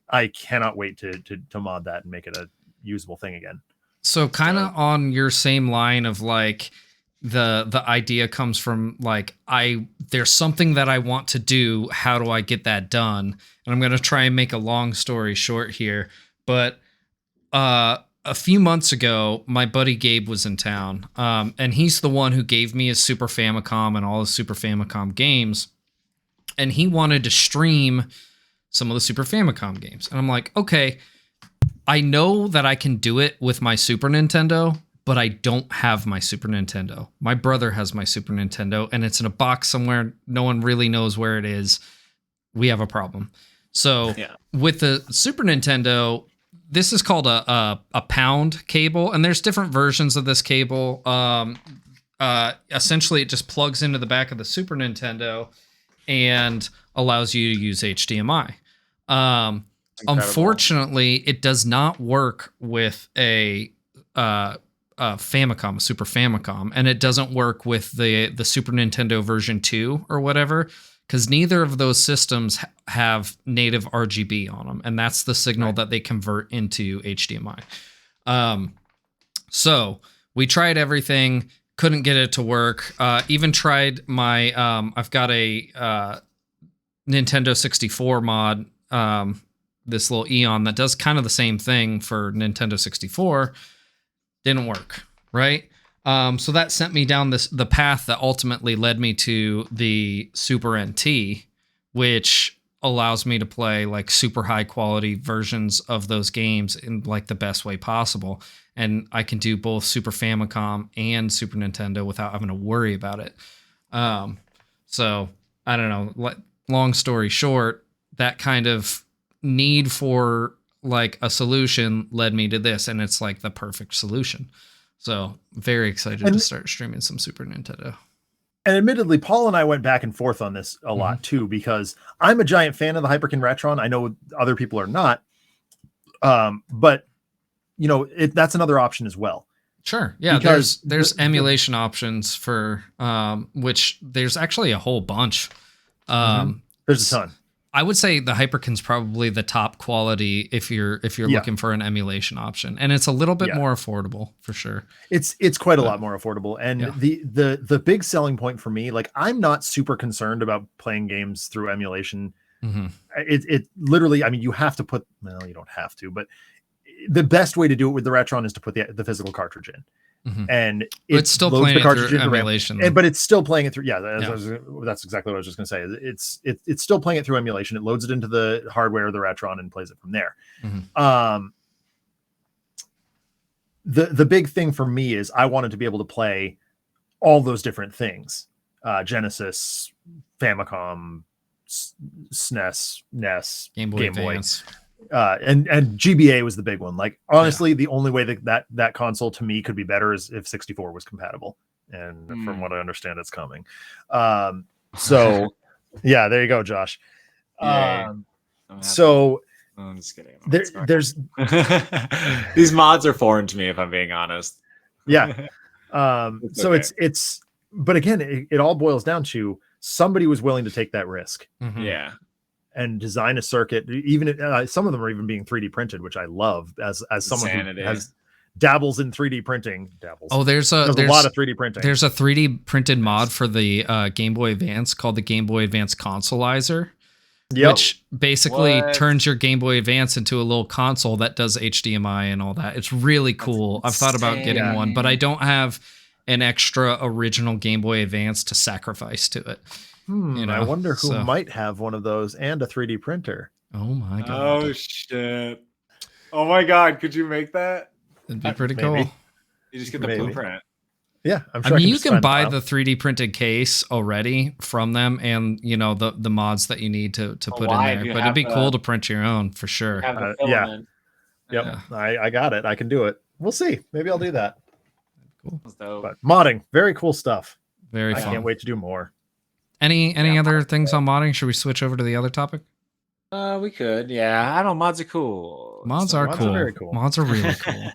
I cannot wait to mod that and make it a usable thing again. So kind of on your same line of like the idea comes from like there's something that I want to do. How do I get that done? And I'm gonna try and make a long story short here, but a few months ago, my buddy Gabe was in town, and he's the one who gave me his Super Famicom and all his Super Famicom games, and he wanted to stream some of the Super Famicom games. And I'm like, okay, I know that I can do it with my Super Nintendo, but I don't have my Super Nintendo. My brother has my Super Nintendo, and it's in a box somewhere. No one really knows where it is. We have a problem. So with the Super Nintendo, this is called a pound cable, and there's different versions of this cable. Essentially, it just plugs into the back of the Super Nintendo and allows you to use HDMI. Unfortunately, it does not work with a Famicom, a Super Famicom, and it doesn't work with the Super Nintendo version 2 or whatever, because neither of those systems have native RGB on them, and that's the signal that they convert into HDMI. So we tried everything, couldn't get it to work. Even tried my I've got a Nintendo 64 mod, this little Eon that does kind of the same thing for Nintendo 64. Didn't work, right? So that sent me down the path that ultimately led me to the Super NT, which allows me to play like super high quality versions of those games in like the best way possible. And I can do both Super Famicom and Super Nintendo without having to worry about it. So I don't know. Long story short, that kind of need for like a solution led me to this, and it's like the perfect solution. So very excited to start streaming some Super Nintendo. And admittedly, Paul and I went back and forth on this a lot too, because I'm a giant fan of the Hyperkin Retron. I know other people are not, but you know, that's another option as well. Sure. Yeah. Because there's emulation options for, which there's actually a whole bunch. There's a ton. I would say the Hyperkin's probably the top quality if you're looking for an emulation option, and it's a little bit more affordable for sure. It's quite a lot more affordable, and the big selling point for me, like I'm not super concerned about playing games through emulation. It literally, I mean, you have to put, well, you don't have to, but the best way to do it with the Retron is to put the physical cartridge in. And it's still playing it through emulation, but it's still playing it through. That's exactly what I was just going to say. It's still playing it through emulation. It loads it into the hardware of the Retron and plays it from there. The big thing for me is I wanted to be able to play all those different things: Genesis, Famicom, SNES, NES, Game Boy Advance. And GBA was the big one. Like honestly, the only way that console to me could be better is if 64 was compatible. And from what I understand, it's coming. So yeah, there you go, Josh. So I'm just kidding. There's these mods are foreign to me, if I'm being honest. Yeah. So okay. It's but again, it all boils down to somebody was willing to take that risk. Yeah. And design a circuit. Even some of them are even being 3D printed, which I love as someone who has dabbles in 3D printing. Oh, there's a lot of 3D printing. There's a 3D printed mod for the Game Boy Advance called the Game Boy Advance Consolizer, which basically turns your Game Boy Advance into a little console that does HDMI and all that. It's really cool. I've thought about getting one, but I don't have an extra original Game Boy Advance to sacrifice to it. You know, I wonder who might have one of those and a 3D printer. Oh my god! Oh shit! Oh my god! Could you make that? It'd be pretty cool. You just get the blueprint. Yeah, I'm sure. I mean, you can buy the 3D printed case already from them, and you know the mods that you need to put in there. But it'd be cool to print your own for sure. I got it. I can do it. We'll see. Maybe I'll do that. Cool. But modding, very cool stuff. Very fun. I can't wait to do more. Any other things on modding? Should we switch over to the other topic? We could. Yeah, I don't. Mods are cool. Mods are mods cool. are very cool. Mods are really cool.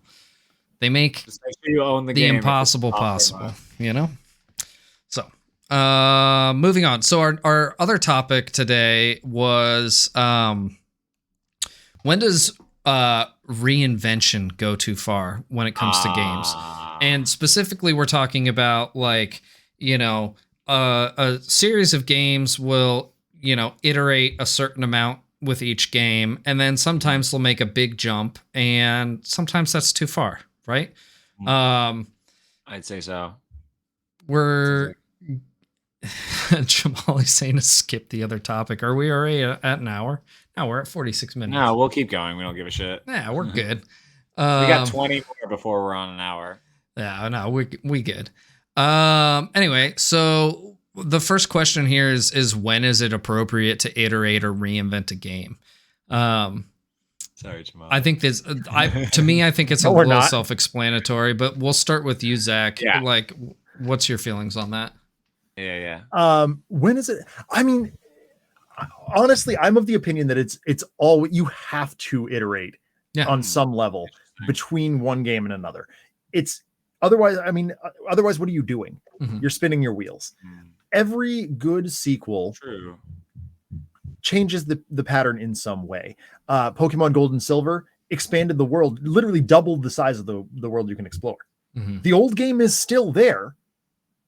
They make Just make sure you own the the game. impossible possible. You know. So, moving on. So our other topic today was when does reinvention go too far when it comes to games? And specifically, we're talking about like, you know, a series of games will, you know, iterate a certain amount with each game, and then sometimes they'll make a big jump, and sometimes that's too far, right? I'd say so. We're Jamali's saying to skip the other topic. Are we already at an hour? No, we're at 46 minutes. No, we'll keep going. We don't give a shit. Yeah, we're good. We got 20 more before we're on an hour. Yeah, no, we good. Anyway, so the first question here is when is it appropriate to iterate or reinvent a game? Sorry, Jamal. I think this. To me, I think it's a little self-explanatory. But we'll start with you, Zach. Yeah. Like, what's your feelings on that? Yeah. When is it? I mean, honestly, I'm of the opinion that it's all you have to iterate on some level between one game and another. It's otherwise. I mean, otherwise, what are you doing? Mm-hmm. You're spinning your wheels. Every good sequel changes the pattern in some way. Pokemon Gold and Silver expanded the world, literally doubled the size of the world you can explore. Mm-hmm. The old game is still there,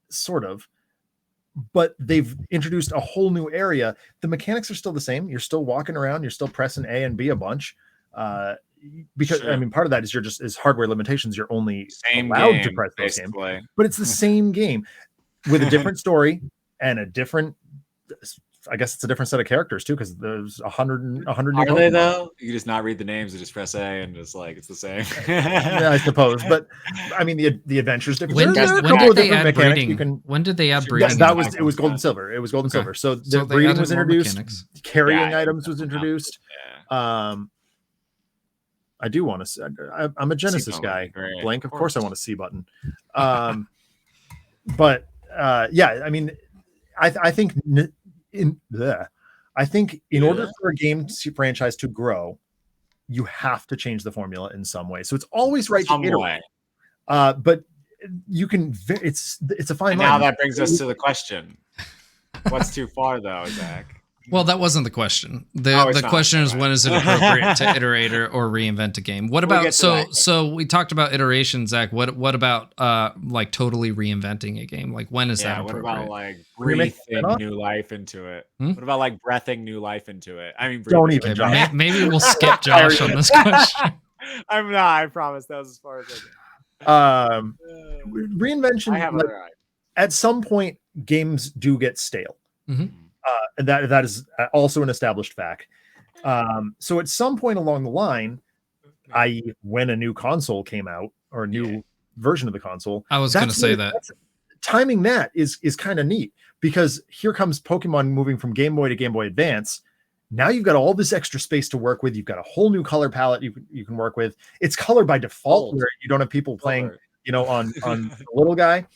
sort of, but they've introduced a whole new area. The mechanics are still the same. You're still walking around. You're still pressing A and B a bunch. Because I mean, part of that is hardware limitations. You're only allowed to press those games, but it's the same game with a different story and a different. I guess it's a different set of characters too, because there's 100. Are they though? You just not read the names and just press A and just like it's the same. Yeah, I suppose. But I mean, the adventures different. When did they add breeding? When did they add breeding? That was Gold and Silver. It was Gold and Silver. So the breeding was introduced. Carrying items was introduced. I do want to. I'm a Genesis guy. Blank. Of course, I want a C button. But yeah, I mean, I think. I think in order for a game franchise to grow, you have to change the formula in some way. So it's always right to iterate. But you can. It's a fine line. Now that brings us to the question: what's too far, though, Zach? Well, that wasn't the question. The question is when is it appropriate to iterate or reinvent a game? What about so we talked about iteration, Zach. What about like totally reinventing a game? Like when is that appropriate? What about like breathing new life into it? What about like breathing new life into it? I mean, don't even. Maybe we'll skip Josh on this question. I'm not. I promise that was as far as I get. Reinvention. At some point, games do get stale. Mm-hmm. And that is also an established fact. So at some point along the line, i.e., when a new console came out or a new version of the console, I was going to say that timing that is kind of neat, because here comes Pokemon moving from Game Boy to Game Boy Advance. Now you've got all this extra space to work with. You've got a whole new color palette you can work with. It's color by default, where you don't have people playing, on the little guy.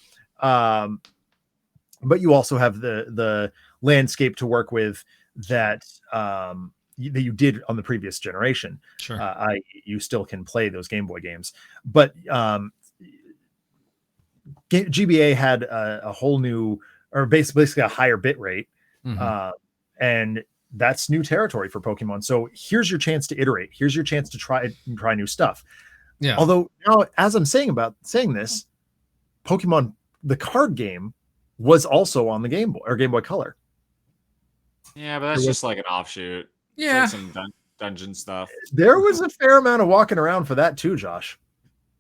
But you also have the landscape to work with that you did on the previous generation. Sure. You still can play those Game Boy games, but GBA had a whole new, or basically a higher bit rate, and that's new territory for Pokemon. So here's your chance to iterate. Here's your chance to try new stuff. Yeah. Although now, as I'm saying this, Pokemon the card game was also on the Game Boy or Game Boy Color. Yeah, but that's just like an offshoot. Yeah, like some dungeon stuff. There was a fair amount of walking around for that too, Josh.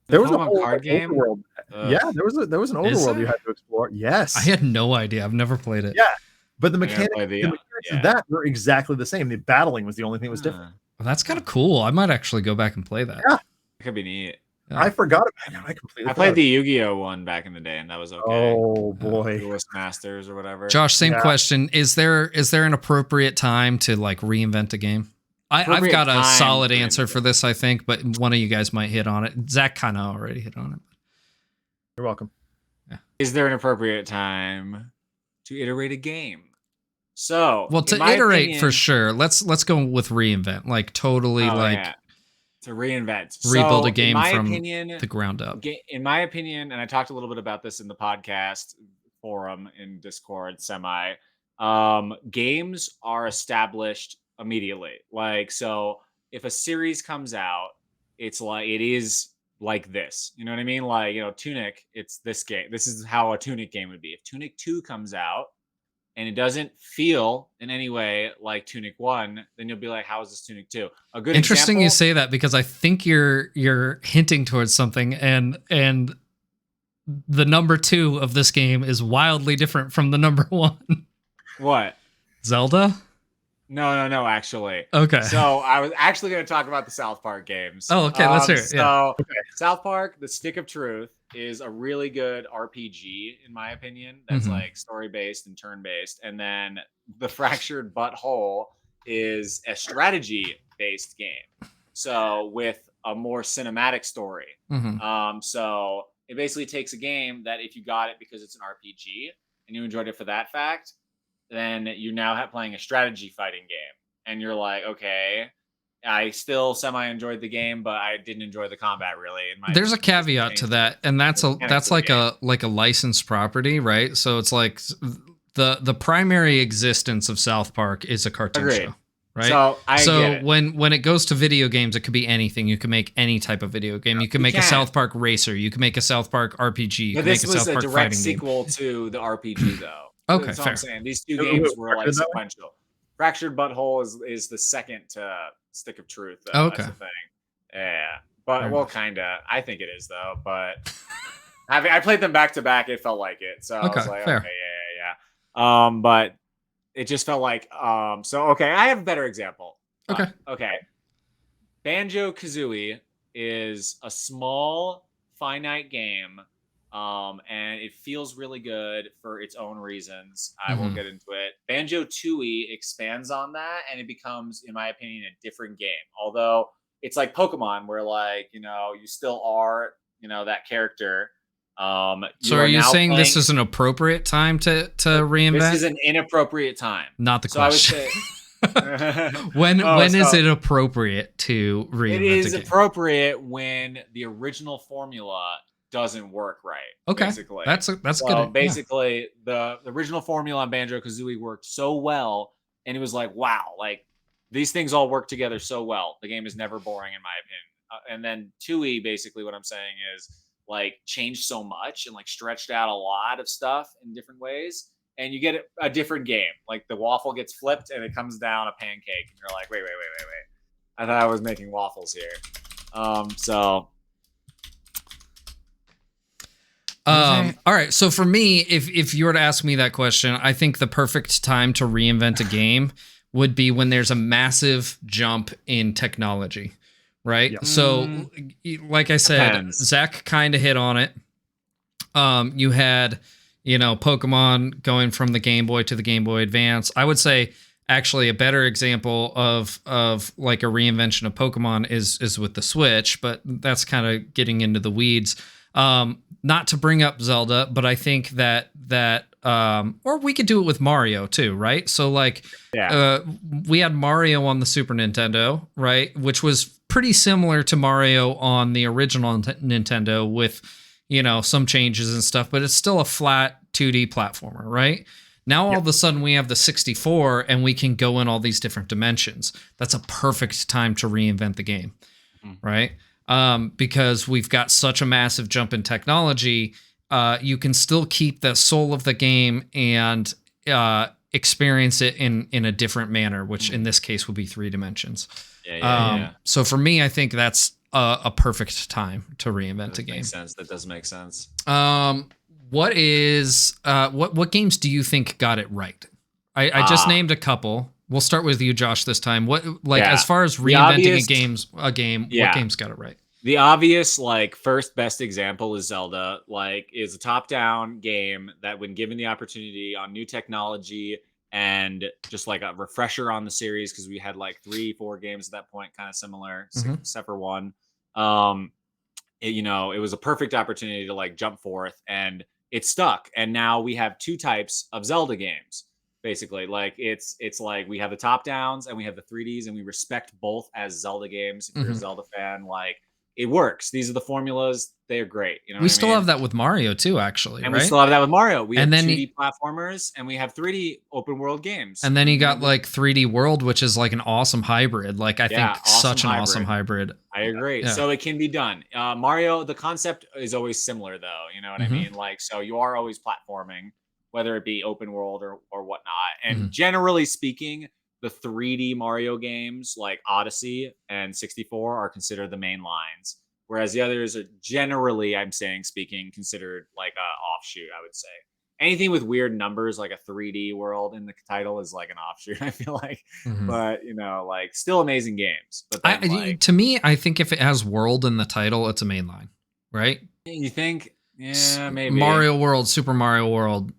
There was a whole card game. Overworld. Yeah, there was an overworld you had to explore. Yes, I had no idea. I've never played it. Yeah, but the mechanics of that were exactly the same. The battling was the only thing that was different. Well, that's kind of cool. I might actually go back and play that. Yeah, it could be neat. Yeah. I forgot about it. I played the Yu-Gi-Oh one back in the day, and that was okay. Oh boy, Duelist Masters or whatever. Josh, same question. Is there an appropriate time to like reinvent a game? I've got a solid answer for this, I think, but one of you guys might hit on it. Zach kind of already hit on it. You're welcome. Yeah. Is there an appropriate time to iterate a game? So, well, to iterate for sure. Let's go with reinvent. Like totally to reinvent. Rebuild so, a game in my from opinion, the ground up. In my opinion, and I talked a little bit about this in the podcast forum in Discord semi, games are established immediately. Like, so if a series comes out, it is like this. You know what I mean? Like, Tunic, it's this game. This is how a Tunic game would be. If Tunic 2 comes out and it doesn't feel in any way like Tunic 1, then you'll be like, how is this Tunic 2? A good Interesting example, you say that, because I think you're hinting towards something, and the number 2 of this game is wildly different from the number 1. What? Zelda? No, actually. Okay. So I was actually going to talk about the South Park games. Oh, okay. Let's hear it. So South Park, The Stick of Truth, is a really good RPG, in my opinion. That's like story-based and turn-based. And then The Fractured Butthole is a strategy-based game. So with a more cinematic story. So it basically takes a game that if you got it because it's an RPG and you enjoyed it for that fact, then you now have playing a strategy fighting game, and you're like, okay, I still semi enjoyed the game, but I didn't enjoy the combat really. There's a caveat to that, and that's like a licensed property, right? So it's like the primary existence of South Park is a cartoon show, right? So when it goes to video games, it could be anything. You can make any type of video game. You can make a South Park racer. You can make a South Park RPG. You can make a South Park fighting game. This was a direct sequel to the RPG, though. Okay, that's fair. What I'm saying. These two games were like sequential. Fractured Butthole is the second to Stick of Truth, though. Okay. That's the thing. Yeah. But, kinda. I think it is, though. But I played them back to back. It felt like it. So I was like, fair. Okay, yeah. But it just felt like, I have a better example. Okay. Banjo-Kazooie is a small, finite game. And it feels really good for its own reasons. I won't get into it. Banjo-Tooie expands on that, and it becomes, in my opinion, a different game. Although it's like Pokemon, where like, you still are, that character. So are you saying this is an appropriate time to reinvent? This is an inappropriate time. Not the question. when is it appropriate to reinvent? It is appropriate when the original formula doesn't work right. Okay, basically. that's so good. Basically, the original formula on Banjo-Kazooie worked so well, and it was like, wow, like these things all work together so well. The game is never boring, in my opinion. And then Tooie, basically, what I'm saying is like changed so much and like stretched out a lot of stuff in different ways, and you get a different game. Like the waffle gets flipped and it comes down a pancake, and you're like, wait. I thought I was making waffles here. All right. So for me, if you were to ask me that question, I think the perfect time to reinvent a game would be when there's a massive jump in technology, right? Yep. So like I said, Zach kind of hit on it. You had, Pokemon going from the Game Boy to the Game Boy Advance. I would say actually a better example of like a reinvention of Pokemon is with the Switch, but that's kind of getting into the weeds. Not to bring up Zelda, but I think that or we could do it with Mario too, right? So like, we had Mario on the Super Nintendo, right? Which was pretty similar to Mario on the original Nintendo with, some changes and stuff, but it's still a flat 2D platformer, right? Now all of a sudden we have the 64 and we can go in all these different dimensions. That's a perfect time to reinvent the game, right? Because we've got such a massive jump in technology, you can still keep the soul of the game and experience it in a different manner, which in this case would be 3 dimensions. So for me, I think that's a perfect time to reinvent a game. Makes sense. That does make sense. What games do you think got it right? I just named a couple. We'll start with you, Josh, this time. As far as reinventing a game, what games got it right? The obvious, first best example is Zelda. Is a top-down game that, when given the opportunity on new technology and just like a refresher on the series, because we had 3-4 games at that point, kind of similar, except for one. It was a perfect opportunity to jump forth, and it stuck. And now we have 2 types of Zelda games. basically. Like it's like we have the top downs and we have the 3Ds, and we respect both as Zelda games. If you're a Zelda fan, like it works. These are the formulas. They're great. You know We what still I mean? have that with Mario too, actually, And right? we still have that with Mario. We And have then 2D platformers and we have 3D open world games. And then you got like 3D World, which is like an awesome hybrid. Like I think such an awesome hybrid. I agree. Yeah. So it can be done. Mario, the concept is always similar though. You know what I mean? Like, so you are always platforming, whether it be open world or whatnot. And generally speaking, the 3D Mario games like Odyssey and 64 are considered the main lines. Whereas the others are generally, I'm saying, speaking, considered like a offshoot, I would say. Anything with weird numbers, like a 3D world in the title, is like an offshoot, I feel like. But, you know, like still amazing games. But then, to me, I think if it has world in the title, it's a mainline, right? You think? Yeah, maybe. Mario World, Super Mario World.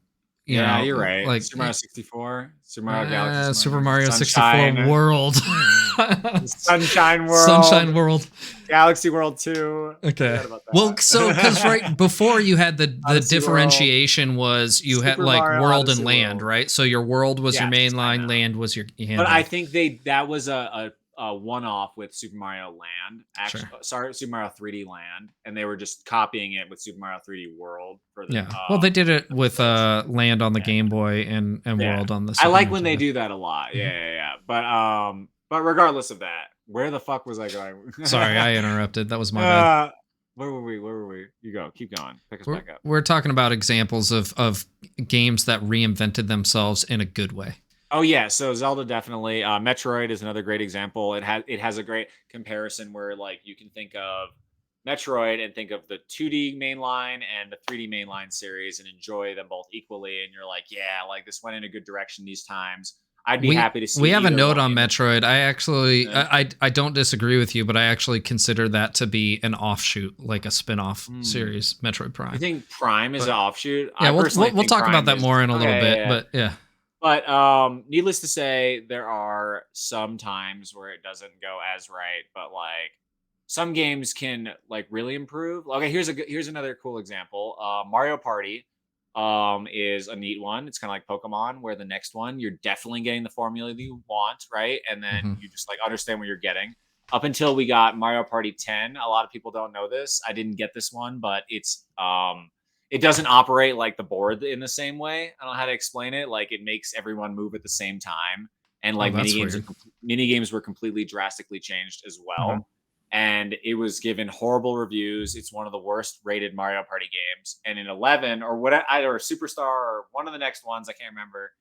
You know, you're right. Like Super Mario 64, Super Mario Galaxy, Super Mario 64 World. Sunshine World. Sunshine World. Galaxy World 2. Okay. Well, so because right before you had the differentiation was you had like Mario world Odyssey and land, World. right? So your world was your main line, land was your But I think that was a one-off with Super Mario Land. Actually, sorry, Super Mario 3D Land, and they were just copying it with Super Mario 3D World for the well, they did it with Land on the Game Boy and World on the Super I like when Nintendo. they do that a lot. Yeah. But regardless of that, where the fuck was I going? Sorry, I interrupted. That was my bad. Where were we? You go. Keep going. Pick us back up. We're talking about examples of games that reinvented themselves in a good way. Oh yeah, so Zelda definitely. Metroid is another great example. It has a great comparison where like you can think of Metroid and think of the 2D mainline and the 3D mainline series and enjoy them both equally. And you're like, yeah, like this went in a good direction these times. I'd be happy to see. We have a note on Metroid. I actually, I don't disagree with you, but I actually consider that to be an offshoot, like a spin-off series, Metroid Prime. I think Prime is an offshoot. Yeah, we'll talk about that more in a little bit, but yeah. But needless to say, there are some times where it doesn't go as right, but like some games can like really improve. Okay, here's another cool example. Mario Party is a neat one. It's kind of like Pokemon, where the next one you're definitely getting the formula that you want, right? And then you just like understand what you're getting. Up until we got Mario Party 10, a lot of people don't know this. I didn't get this one, but it's it doesn't operate like the board in the same way. I don't know how to explain it. Like it makes everyone move at the same time, and like mini games were completely drastically changed as well. And it was given horrible reviews. It's one of the worst rated Mario Party games. And in 11 or what, either a Superstar or one of the next ones, I can't remember.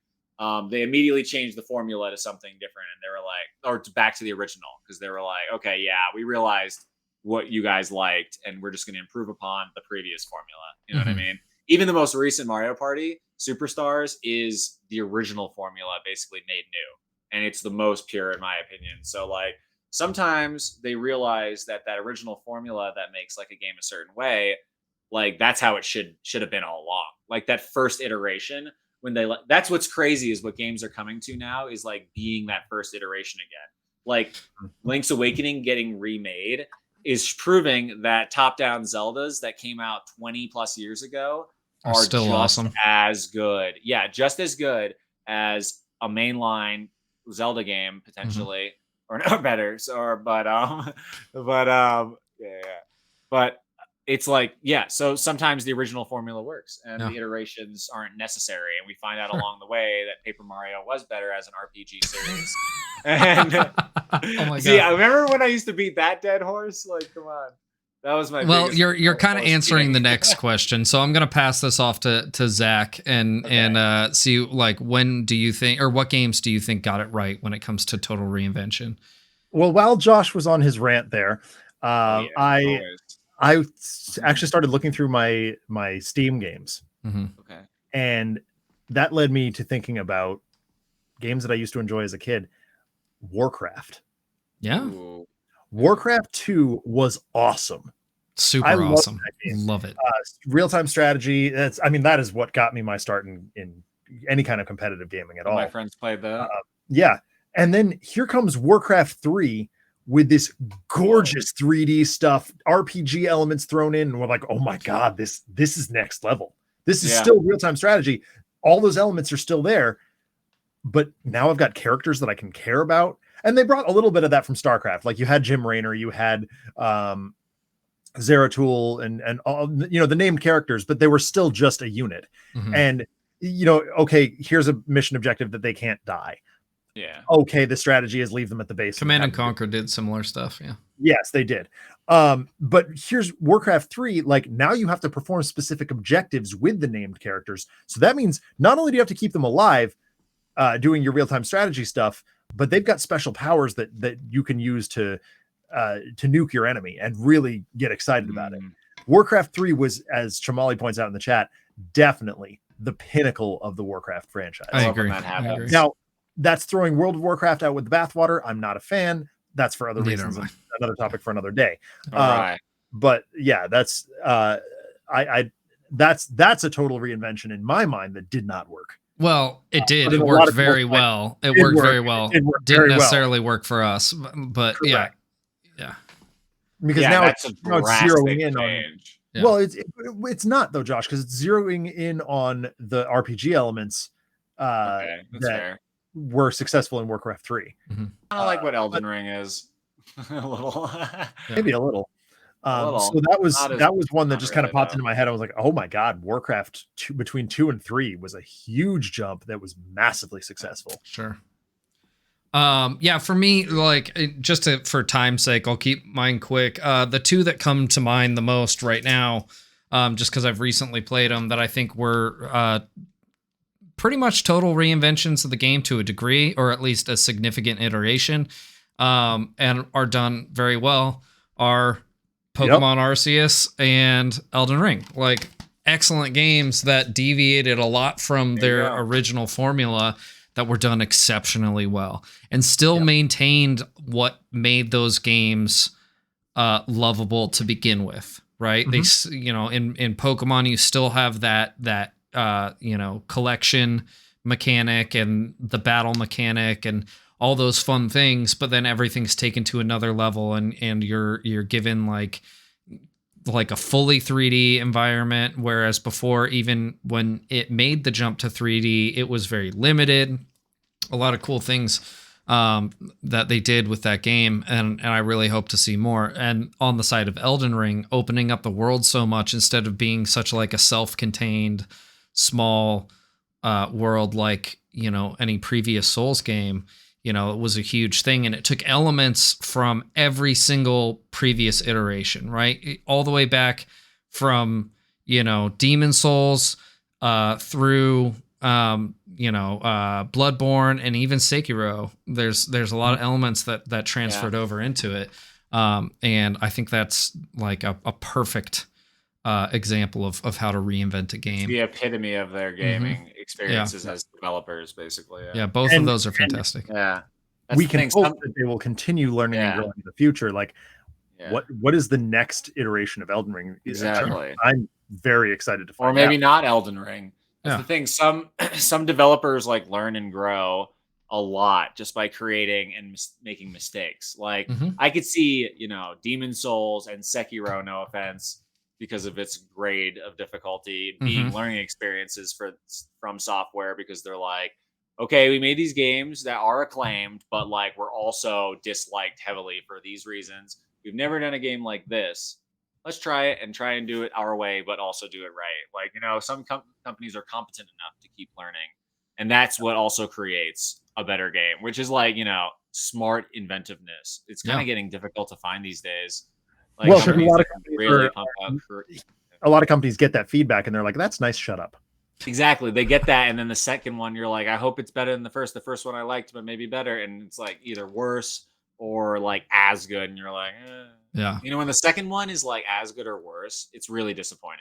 They immediately changed the formula to something different, and they were like, or back to the original, because they were like, okay, yeah, we realized what you guys liked, and we're just going to improve upon the previous formula. You know what I mean? Even the most recent Mario Party, Superstars, is the original formula basically made new, and it's the most pure in my opinion. So like sometimes they realize that original formula that makes like a game a certain way, like that's how it should have been all along. Like that first iteration, when they that's what's crazy is what games are coming to now is like being that first iteration again. Like Link's Awakening getting remade is proving that top-down Zeldas that came out 20 plus years ago are still just awesome, as good. Yeah, just as good as a mainline Zelda game potentially, or no better. So, but it's like, yeah. So sometimes the original formula works, and the iterations aren't necessary, and we find out along the way that Paper Mario was better as an RPG series. And oh my see, God. I remember when I used to beat that dead horse. Like, come on, that was my. Well, you're kind of answering the next question, so I'm gonna pass this off to Zach and see like when do you think, or what games do you think got it right when it comes to total reinvention? Well, while Josh was on his rant there, I actually started looking through my Steam games. Okay. And that led me to thinking about games that I used to enjoy as a kid. Warcraft. Yeah. Ooh. Warcraft 2 was awesome. Super awesome. Love it. Real-time strategy. That is what got me my start in any kind of competitive gaming at all. My friends played that. Yeah. And then here comes Warcraft 3 with this gorgeous 3D stuff, RPG elements thrown in. And we're like, oh my God, this is next level. This is still real-time strategy. All those elements are still there, but now I've got characters that I can care about. And they brought a little bit of that from StarCraft. Like you had Jim Raynor, you had Zeratul and all, you know, the named characters, but they were still just a unit. And, you know, okay, here's a mission objective that they can't die. Yeah. Okay, the strategy is leave them at the base. Command and Conquer did similar stuff. Yeah. Yes, they did. But here's Warcraft 3. Like now you have to perform specific objectives with the named characters. So that means not only do you have to keep them alive, doing your real-time strategy stuff, but they've got special powers that you can use to nuke your enemy and really get excited about it. Warcraft 3 was, as Chamali points out in the chat, definitely the pinnacle of the Warcraft franchise. I agree. Now, that's throwing World of Warcraft out with the bathwater. I'm not a fan. That's for other reasons. Another topic for another day. But yeah, that's that's a total reinvention in my mind that did not work. Well, it did. It worked very well. It worked very well. Didn't necessarily work for us, but yeah. Because now it's zeroing in on. Yeah. Well, it's not though, Josh, because it's zeroing in on the RPG elements that fair. Were successful in Warcraft 3. Kind of like what Elden Ring is, a little, maybe a little. So that was one that just kind of popped into my head. I was like, oh my god, Warcraft 2, between 2 and 3 was a huge jump that was massively successful. Sure. Yeah, for me, like for time's sake, I'll keep mine quick. The two that come to mind the most right now, just because I've recently played them, that I think were pretty much total reinventions of the game to a degree, or at least a significant iteration, and are done very well, are Pokemon Arceus and Elden Ring. Like excellent games that deviated a lot from their original formula, that were done exceptionally well and still maintained what made those games lovable to begin with, right? They, you know, in Pokemon, you still have that you know, collection mechanic and the battle mechanic and all those fun things, but then everything's taken to another level, and you're given like a fully 3D environment, whereas before, even when it made the jump to 3D, it was very limited. A lot of cool things that they did with that game, and I really hope to see more. And on the side of Elden Ring, opening up the world so much instead of being such like a self-contained small world like, you know, any previous Souls game, you know, it was a huge thing, and it took elements from every single previous iteration, right? All the way back from, you know, Demon Souls through, you know, Bloodborne and even Sekiro. There's a lot of elements that transferred over into it. And I think that's like a perfect example of how to reinvent a game. It's the epitome of their gaming experiences as developers, basically. Yeah, both of those are fantastic. We can hope that they will continue learning and growing in the future. Like, what is the next iteration of Elden Ring? Exactly. I'm very excited to find out. Or maybe not Elden Ring. That's the thing. Some developers like learn and grow a lot just by creating and making mistakes. Like I could see, you know, Demon Souls and Sekiro, no offense, because of its grade of difficulty, being learning experiences from software, because they're like, okay, we made these games that are acclaimed, but like we're also disliked heavily for these reasons. We've never done a game like this. Let's try it and try and do it our way, but also do it right. Like, you know, some companies are competent enough to keep learning, and that's what also creates a better game, which is like, you know, smart inventiveness. It's kind of getting difficult to find these days. Like, well, a lot of companies get that feedback and they're like, that's nice, shut up. Exactly. They get that, and then the second one, you're like, I hope it's better than the first. The first one I liked, but maybe better. And it's like either worse or like as good. And you're like, You know, when the second one is like as good or worse, it's really disappointing.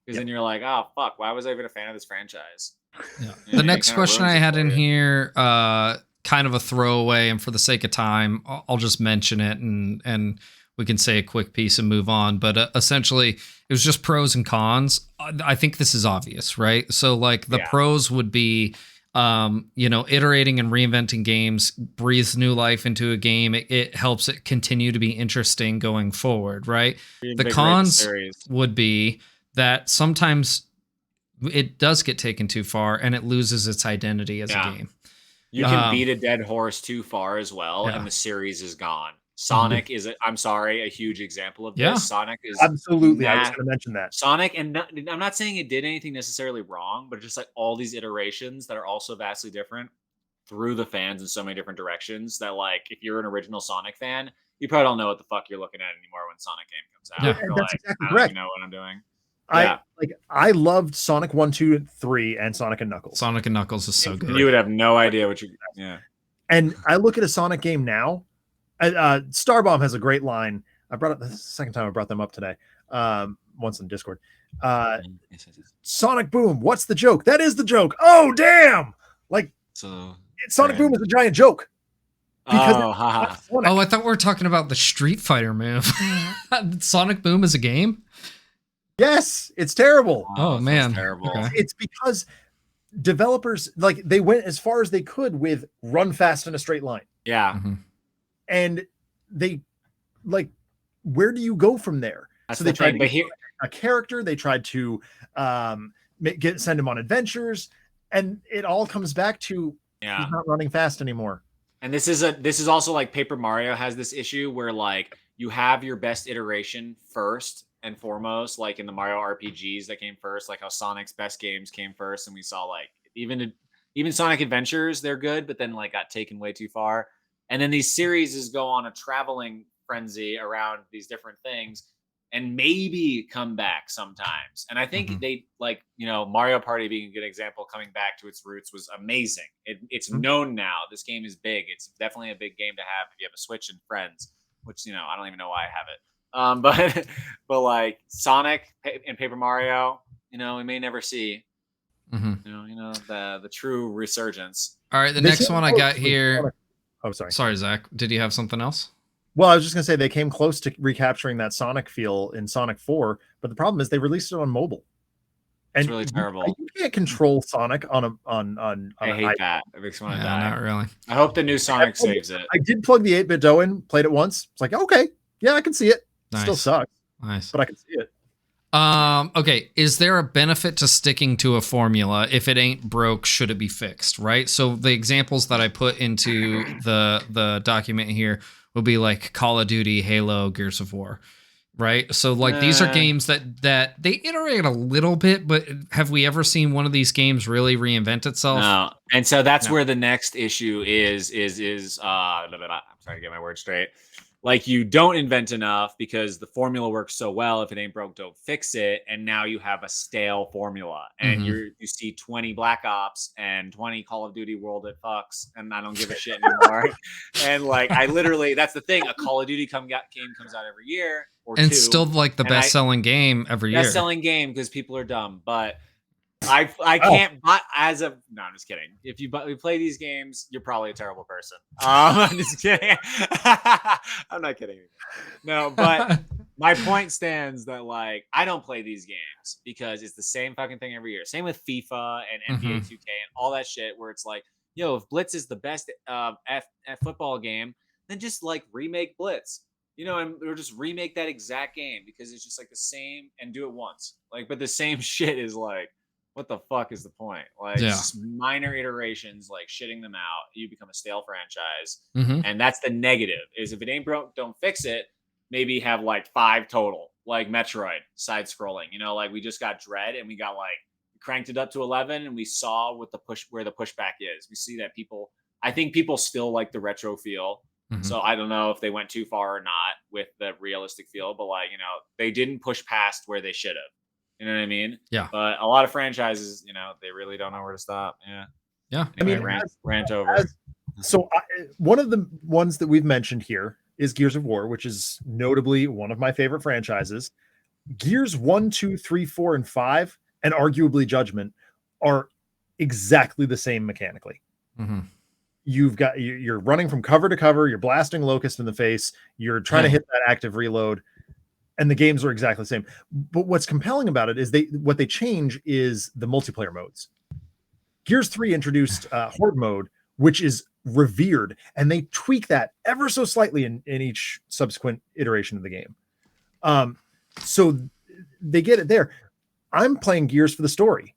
Because then you're like, oh, fuck, why was I even a fan of this franchise? Yeah. The next question I had in here, kind of a throwaway, and for the sake of time, I'll just mention it and we can say a quick piece and move on. But essentially, it was just pros and cons. I think this is obvious, right? So like the pros would be, you know, iterating and reinventing games breathes new life into a game. It helps it continue to be interesting going forward, right? The cons would be that sometimes it does get taken too far and it loses its identity as a game. You can beat a dead horse too far as well, and the series is gone. Sonic is, I'm sorry, a huge example of this. Yeah. Sonic is absolutely. I was going to mention that. Sonic, and I'm not saying it did anything necessarily wrong, but just like all these iterations that are also vastly different through the fans in so many different directions that, like, if you're an original Sonic fan, you probably don't know what the fuck you're looking at anymore when Sonic game comes out. Yeah. You're That's like, exactly I don't correct. even know what I'm doing. I loved Sonic 1, 2, and 3 and Sonic and Knuckles. Sonic and Knuckles is so good. You would have no idea what you. Yeah. And I look at a Sonic game now. Starbomb has a great line. I brought it. This is the second time I brought them up today. Once in Discord. Sonic Boom. What's the joke? That is the joke. Oh damn! Like Sonic Boom is a giant joke. Because I thought we were talking about the Street Fighter move. Sonic Boom is a game. Yes, it's terrible. Oh man, terrible. Okay. It's because developers, like, they went as far as they could with run fast in a straight line. Yeah. Mm-hmm. And they, like, where do you go from there? That's so they tried to get a character. They tried to send him on adventures, and it all comes back to he's not running fast anymore. And this is also like Paper Mario has this issue where, like, you have your best iteration first and foremost, like in the Mario RPGs that came first, like how Sonic's best games came first, and we saw, like, even Sonic Adventures, they're good, but then, like, got taken way too far. And then these series go on a traveling frenzy around these different things and maybe come back sometimes. And I think they, like, Mario Party being a good example, coming back to its roots was amazing. It's known now. This game is big. It's definitely a big game to have if you have a Switch and friends, which, I don't even know why I have it. But like Sonic and Paper Mario, we may never see, the true resurgence. All right. The next one I got here. Oh, sorry. Sorry, Zach. Did you have something else? Well, I was just going to say they came close to recapturing that Sonic feel in Sonic 4, but the problem is they released it on mobile. And it's really terrible. You can't control Sonic on I hate that. It makes me want to die. Not really. I hope the new Sonic saves it. I did plug the 8-bit DOE in, played it once. It's like, okay, yeah, I can see it. Nice. Still sucks. Nice. But I can see it. Okay. Is there a benefit to sticking to a formula? If it ain't broke, should it be fixed? Right. So the examples that I put into the document here will be like Call of Duty, Halo, Gears of War. Right. So like these are games that they iterate a little bit, but have we ever seen one of these games really reinvent itself? No. And so that's where the next issue is I'm trying to get my words straight. Like, you don't invent enough because the formula works so well. If it ain't broke, don't fix it. And now you have a stale formula, and you see 20 Black Ops and 20 Call of Duty World at Fucks, and I don't give a shit anymore. And like, that's the thing. A Call of Duty game comes out every year, and still like the best-selling game every year. Best-selling game because people are dumb, but I can't. But no, I'm just kidding. If you play these games, you're probably a terrible person. I'm just kidding. I'm not kidding. No, but my point stands that, like, I don't play these games because it's the same fucking thing every year. Same with FIFA and NBA 2K and all that shit, where it's like, yo, if Blitz is the best football game, then just like remake Blitz. or just remake that exact game because it's just like the same and do it once. Like, but the same shit is like, what the fuck is the point? Like, just minor iterations, like shitting them out, you become a stale franchise. And that's the negative, is if it ain't broke, don't fix it. Maybe have like 5 total, like Metroid side scrolling, like we just got Dread and we got cranked it up to 11 and we saw where the pushback is. We see that I think people still like the retro feel. So I don't know if they went too far or not with the realistic feel, but they didn't push past where they should have. You know what I mean? Yeah. But a lot of franchises, they really don't know where to stop. Yeah. Yeah. Anyway, rant over. So one of the ones that we've mentioned here is Gears of War, which is notably one of my favorite franchises. Gears 1, 2, 3, 4, and 5, and arguably Judgment, are exactly the same mechanically. You're running from cover to cover, you're blasting Locust in the face, you're trying to hit that active reload, and the games are exactly the same. But what's compelling about it is what they change is the multiplayer modes. Gears 3 introduced Horde mode, which is revered, and they tweak that ever so slightly in each subsequent iteration of the game. So they get it there. I'm playing Gears for the story.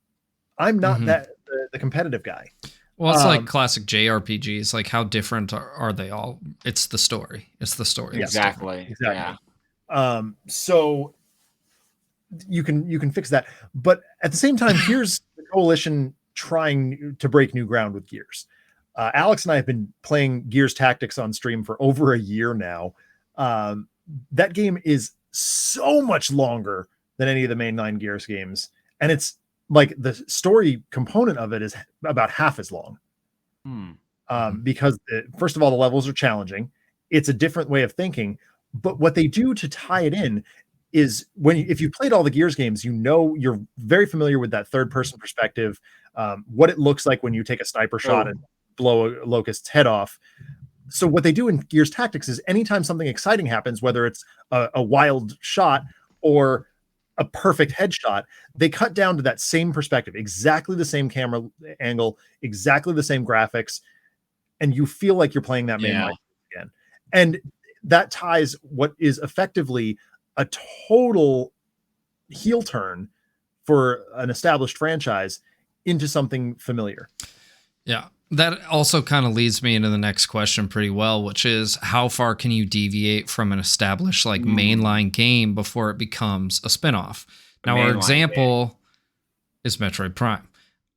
I'm not the competitive guy. Well, it's like classic JRPGs. Like, how different are they all? It's the story. It's the story. Exactly. Yeah. So you can fix that, but at the same time, here's the coalition trying to break new ground with Gears. Alex and I have been playing Gears Tactics on stream for over a year now. That game is so much longer than any of the mainline Gears games, and it's like the story component of it is about half as long. Because first of all, the levels are challenging. It's a different way of thinking, but what they do to tie it in is if you played all the Gears games, you're very familiar with that third person perspective, what it looks like when you take a sniper shot and blow a locust's head off. So what they do in Gears Tactics is anytime something exciting happens, whether it's a wild shot or a perfect headshot, they cut down to that same perspective, exactly the same camera angle, exactly the same graphics, and you feel like you're playing that mainline again. And that ties what is effectively a total heel turn for an established franchise into something familiar. Yeah. That also kind of leads me into the next question pretty well, which is how far can you deviate from an established like mainline game before it becomes a spinoff? Now, our example is Metroid Prime,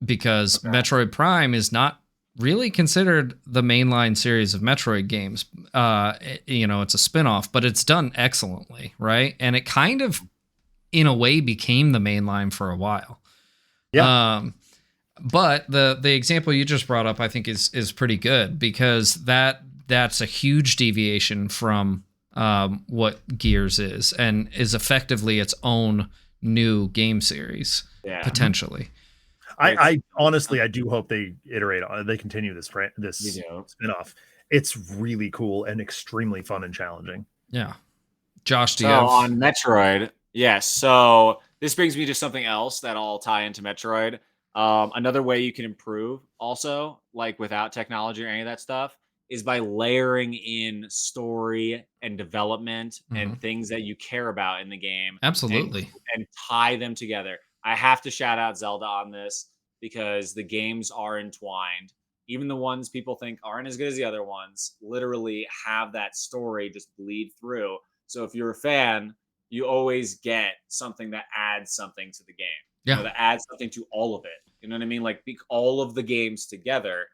because Metroid Prime is not really considered the mainline series of Metroid games. It's a spinoff, but it's done excellently, right? And it kind of, in a way, became the mainline for a while. Yeah. But the example you just brought up, I think, is pretty good, because that's a huge deviation from what Gears is, and is effectively its own new game series, potentially. I honestly, I do hope they iterate on it. They continue this spinoff. It's really cool and extremely fun and challenging. Yeah. Josh, on Metroid, yes. So this brings me to something else that I'll tie into Metroid. Another way you can improve also, like without technology or any of that stuff, is by layering in story and development and things that you care about in the game. Absolutely. And tie them together. I have to shout out Zelda on this, because the games are entwined. Even the ones people think aren't as good as the other ones literally have that story just bleed through. So if you're a fan, you always get something that adds something to the game. Yeah. That adds something to all of it. You know what I mean? Like all of the games together,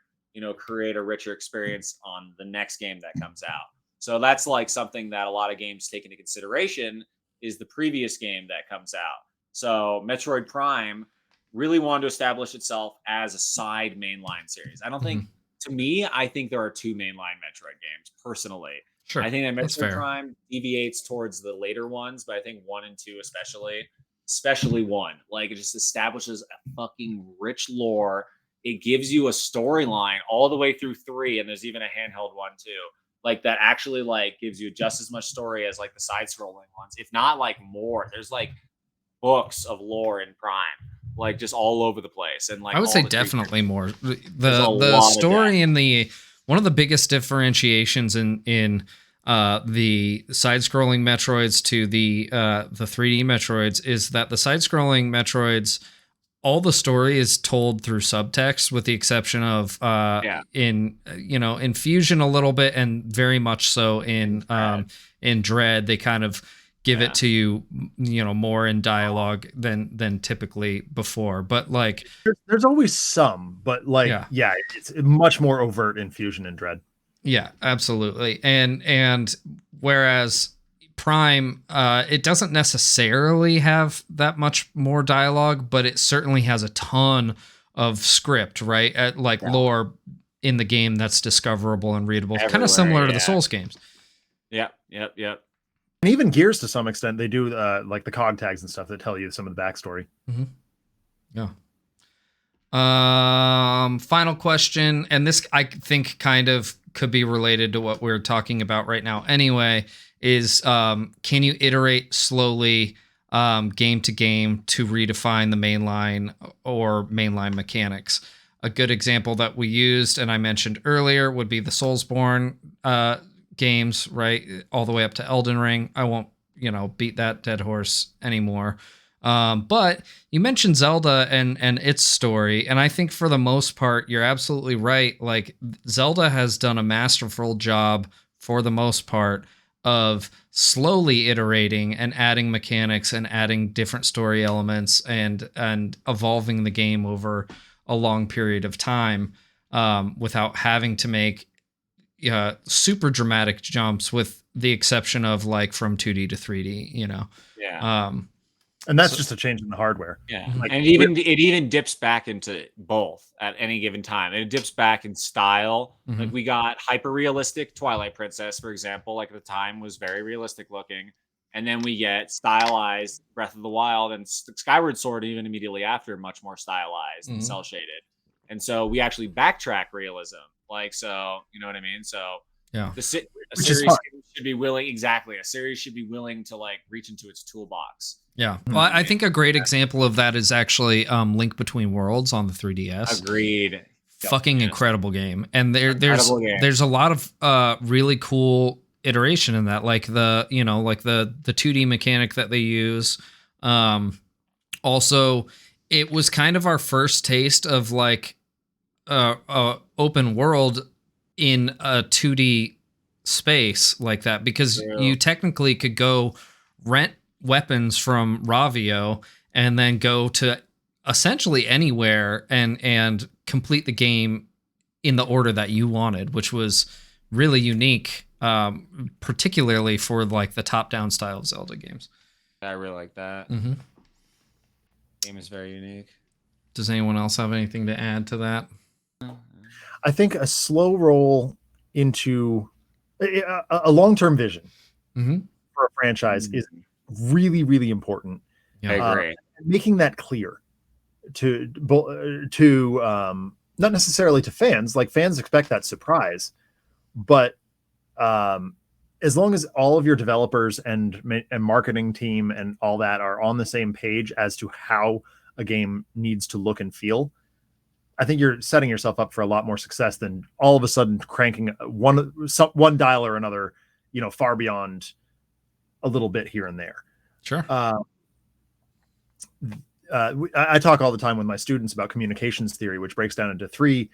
create a richer experience on the next game that comes out. So that's like something that a lot of games take into consideration, is the previous game that comes out. So Metroid Prime really wanted to establish itself as a side mainline series. I don't think, to me, I think there are two mainline Metroid games, personally. Sure. I think that Metroid Prime deviates towards the later ones, but I think 1 and 2 especially 1, like, it just establishes a fucking rich lore. It gives you a storyline all the way through 3, and there's even a handheld one too, like that actually like gives you just as much story as like the side-scrolling ones, if not like more. There's like books of lore in Prime, like just all over the place, and like I would say definitely more. The story in one of the biggest differentiations in the side-scrolling Metroids to the 3D Metroids is that the side-scrolling Metroids, all the story is told through subtext, with the exception of in Fusion a little bit, and very much so in Dread. They kind of give it to you, more in dialogue than typically before. But like, there's always some, but like, it's much more overt in Fusion and Dread. Yeah, absolutely. And whereas Prime, it doesn't necessarily have that much more dialogue, but it certainly has a ton of script, right? Lore in the game that's discoverable and readable, kind of similar to the Souls games. Yep. And even Gears, to some extent, they do like the cog tags and stuff that tell you some of the backstory. Yeah. Final question, and this I think kind of could be related to what we're talking about right now anyway, is can you iterate slowly game to game to redefine the mainline or mainline mechanics? A good example that we used and I mentioned earlier would be the Soulsborne games, right? All the way up to Elden Ring. I won't, beat that dead horse anymore. But you mentioned Zelda and its story, and I think for the most part, you're absolutely right. Like Zelda has done a masterful job for the most part of slowly iterating and adding mechanics and adding different story elements and evolving the game over a long period of time, without having to make super dramatic jumps, with the exception of like from 2D to 3D, Yeah. And that's just a change in the hardware. Yeah. Like, and it even dips back into both at any given time. And it dips back in style. Mm-hmm. Like we got hyper realistic Twilight Princess, for example, like at the time was very realistic looking. And then we get stylized Breath of the Wild, and Skyward Sword even immediately after, much more stylized and cell shaded. And so we actually backtrack realism. Like, so, you know what I mean? So yeah, a series should be willing. Exactly. A series should be willing to like reach into its toolbox. Yeah. Well, I think a great example of that is actually Link Between Worlds on the 3DS. Agreed. Fucking incredible game. And there's a lot of really cool iteration in that, like the 2D mechanic that they use. Also, it was kind of our first taste of like open world in a 2D space like that, because you technically could go rent weapons from Ravio and then go to essentially anywhere and complete the game in the order that you wanted, which was really unique, particularly for like the top-down style of Zelda games. I really like that. Mm-hmm. Game is very unique. Does anyone else have anything to add to that? I think a slow roll into a long-term vision for a franchise is really, really important. Yeah, I agree. Making that clear to not necessarily to fans. Like fans expect that surprise, but as long as all of your developers and marketing team and all that are on the same page as to how a game needs to look and feel, I think you're setting yourself up for a lot more success than all of a sudden cranking one dial or another, far beyond a little bit here and there. Sure. I talk all the time with my students about communications theory, which breaks down into 3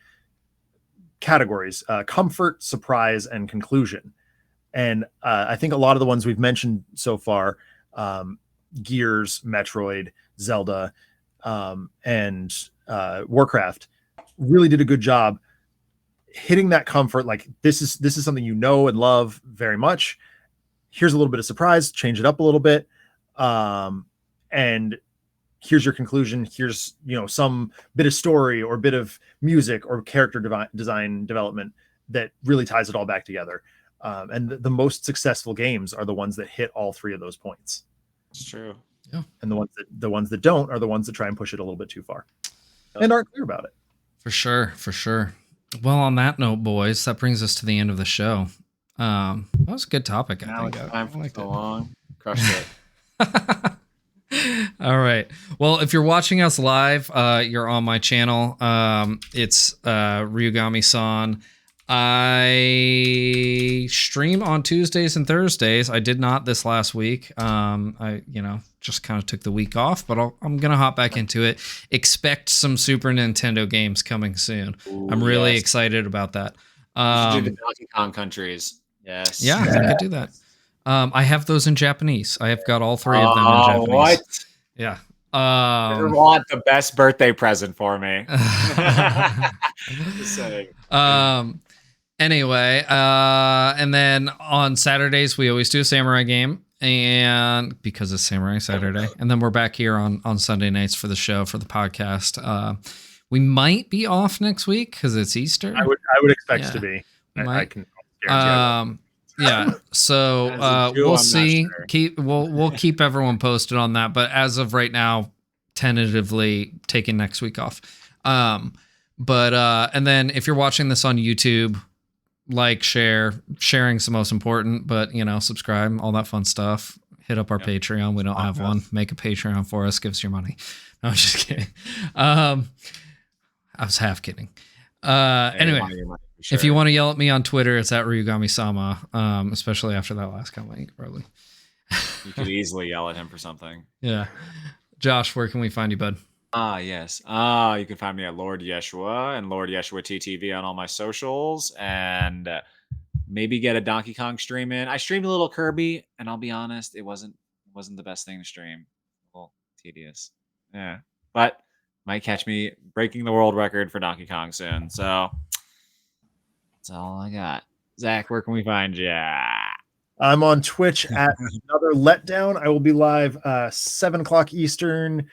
categories: comfort, surprise, and conclusion. And I think a lot of the ones we've mentioned so far, Gears, Metroid, Zelda, and Warcraft, really did a good job hitting that comfort. Like this is something you know and love very much. Here's a little bit of surprise, change it up a little bit, and here's your conclusion. Here's some bit of story or bit of music or character design development that really ties it all back together. And the most successful games are the ones that hit all 3 of those points. It's true. Yeah. And the ones that don't are the ones that try and push it a little bit too far and aren't clear about it. For sure. Well, on that note, boys, that brings us to the end of the show. That was a good topic. I think. Time for so long. Crushed it. All right. Well, if you're watching us live, you're on my channel. It's Ryugami-san. I stream on Tuesdays and Thursdays. I did not this last week. I just kind of took the week off, but I'm going to hop back into it. Expect some Super Nintendo games coming soon. Ooh, I'm really excited about that. You should do the Donkey Kong countries. Yes. Yeah, I could do that. I have those in Japanese. I have got all 3 of them in Japanese. What? Yeah. I want the best birthday present for me. Just saying. Anyway, and then on Saturdays we always do a samurai game, and because it's Samurai Saturday, and then we're back here on Sunday nights for the show, for the podcast. We might be off next week because it's Easter. I would expect to be. I can guarantee yeah. So we'll see. Sure. We'll keep everyone posted on that. But as of right now, tentatively taking next week off. But and then if you're watching this on YouTube, like, sharing's the most important, but subscribe, all that fun stuff. Hit up our Patreon. We don't have one. Make a Patreon for us. Give us your money. No, I'm just kidding. I was half kidding. Anyway, if you want to yell at me on Twitter, it's at Ryugami-sama. Especially after that last comment, probably. You could easily yell at him for something. Yeah. Josh, where can we find you, bud? Yes. You can find me at Lord Yeshua and Lord Yeshua TTV on all my socials, and maybe get a Donkey Kong stream in. I streamed a little Kirby, and I'll be honest, it wasn't the best thing to stream. Well, tedious. Yeah, but might catch me breaking the world record for Donkey Kong soon. So that's all I got. Zach, where can we find you? I'm on Twitch at Another Letdown. I will be live 7 o'clock Eastern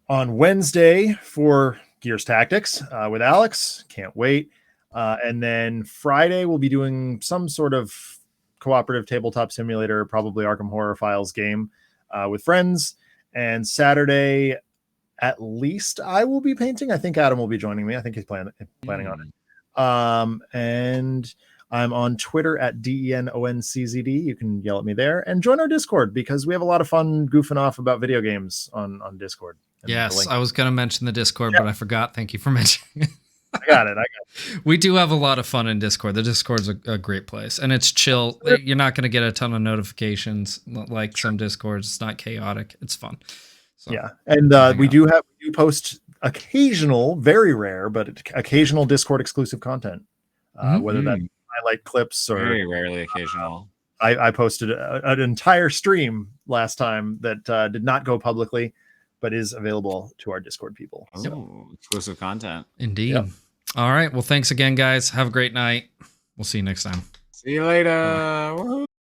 on Wednesday for Gears Tactics with Alex. Can't wait. And then Friday we'll be doing some sort of cooperative tabletop simulator, probably Arkham Horror Files game with friends. And Saturday, at least I will be painting. I think Adam will be joining me. I think he's planning on it. And I'm on Twitter at DENONCZD. You can yell at me there and join our Discord because we have a lot of fun goofing off about video games on Discord. Yes, I was going to mention the Discord, but I forgot. Thank you for mentioning it. I got it. We do have a lot of fun in Discord. The Discord's a great place, and it's chill. You're not going to get a ton of notifications like some Discords. It's not chaotic. It's fun. So, yeah, and we do post occasional, very rare, but occasional Discord exclusive content, whether that's highlight clips or very rarely occasional. I posted an entire stream last time that did not go publicly, but is available to our Discord people. Oh, exclusive content. Indeed. Yep. All right. Well, thanks again, guys. Have a great night. We'll see you next time. See you later.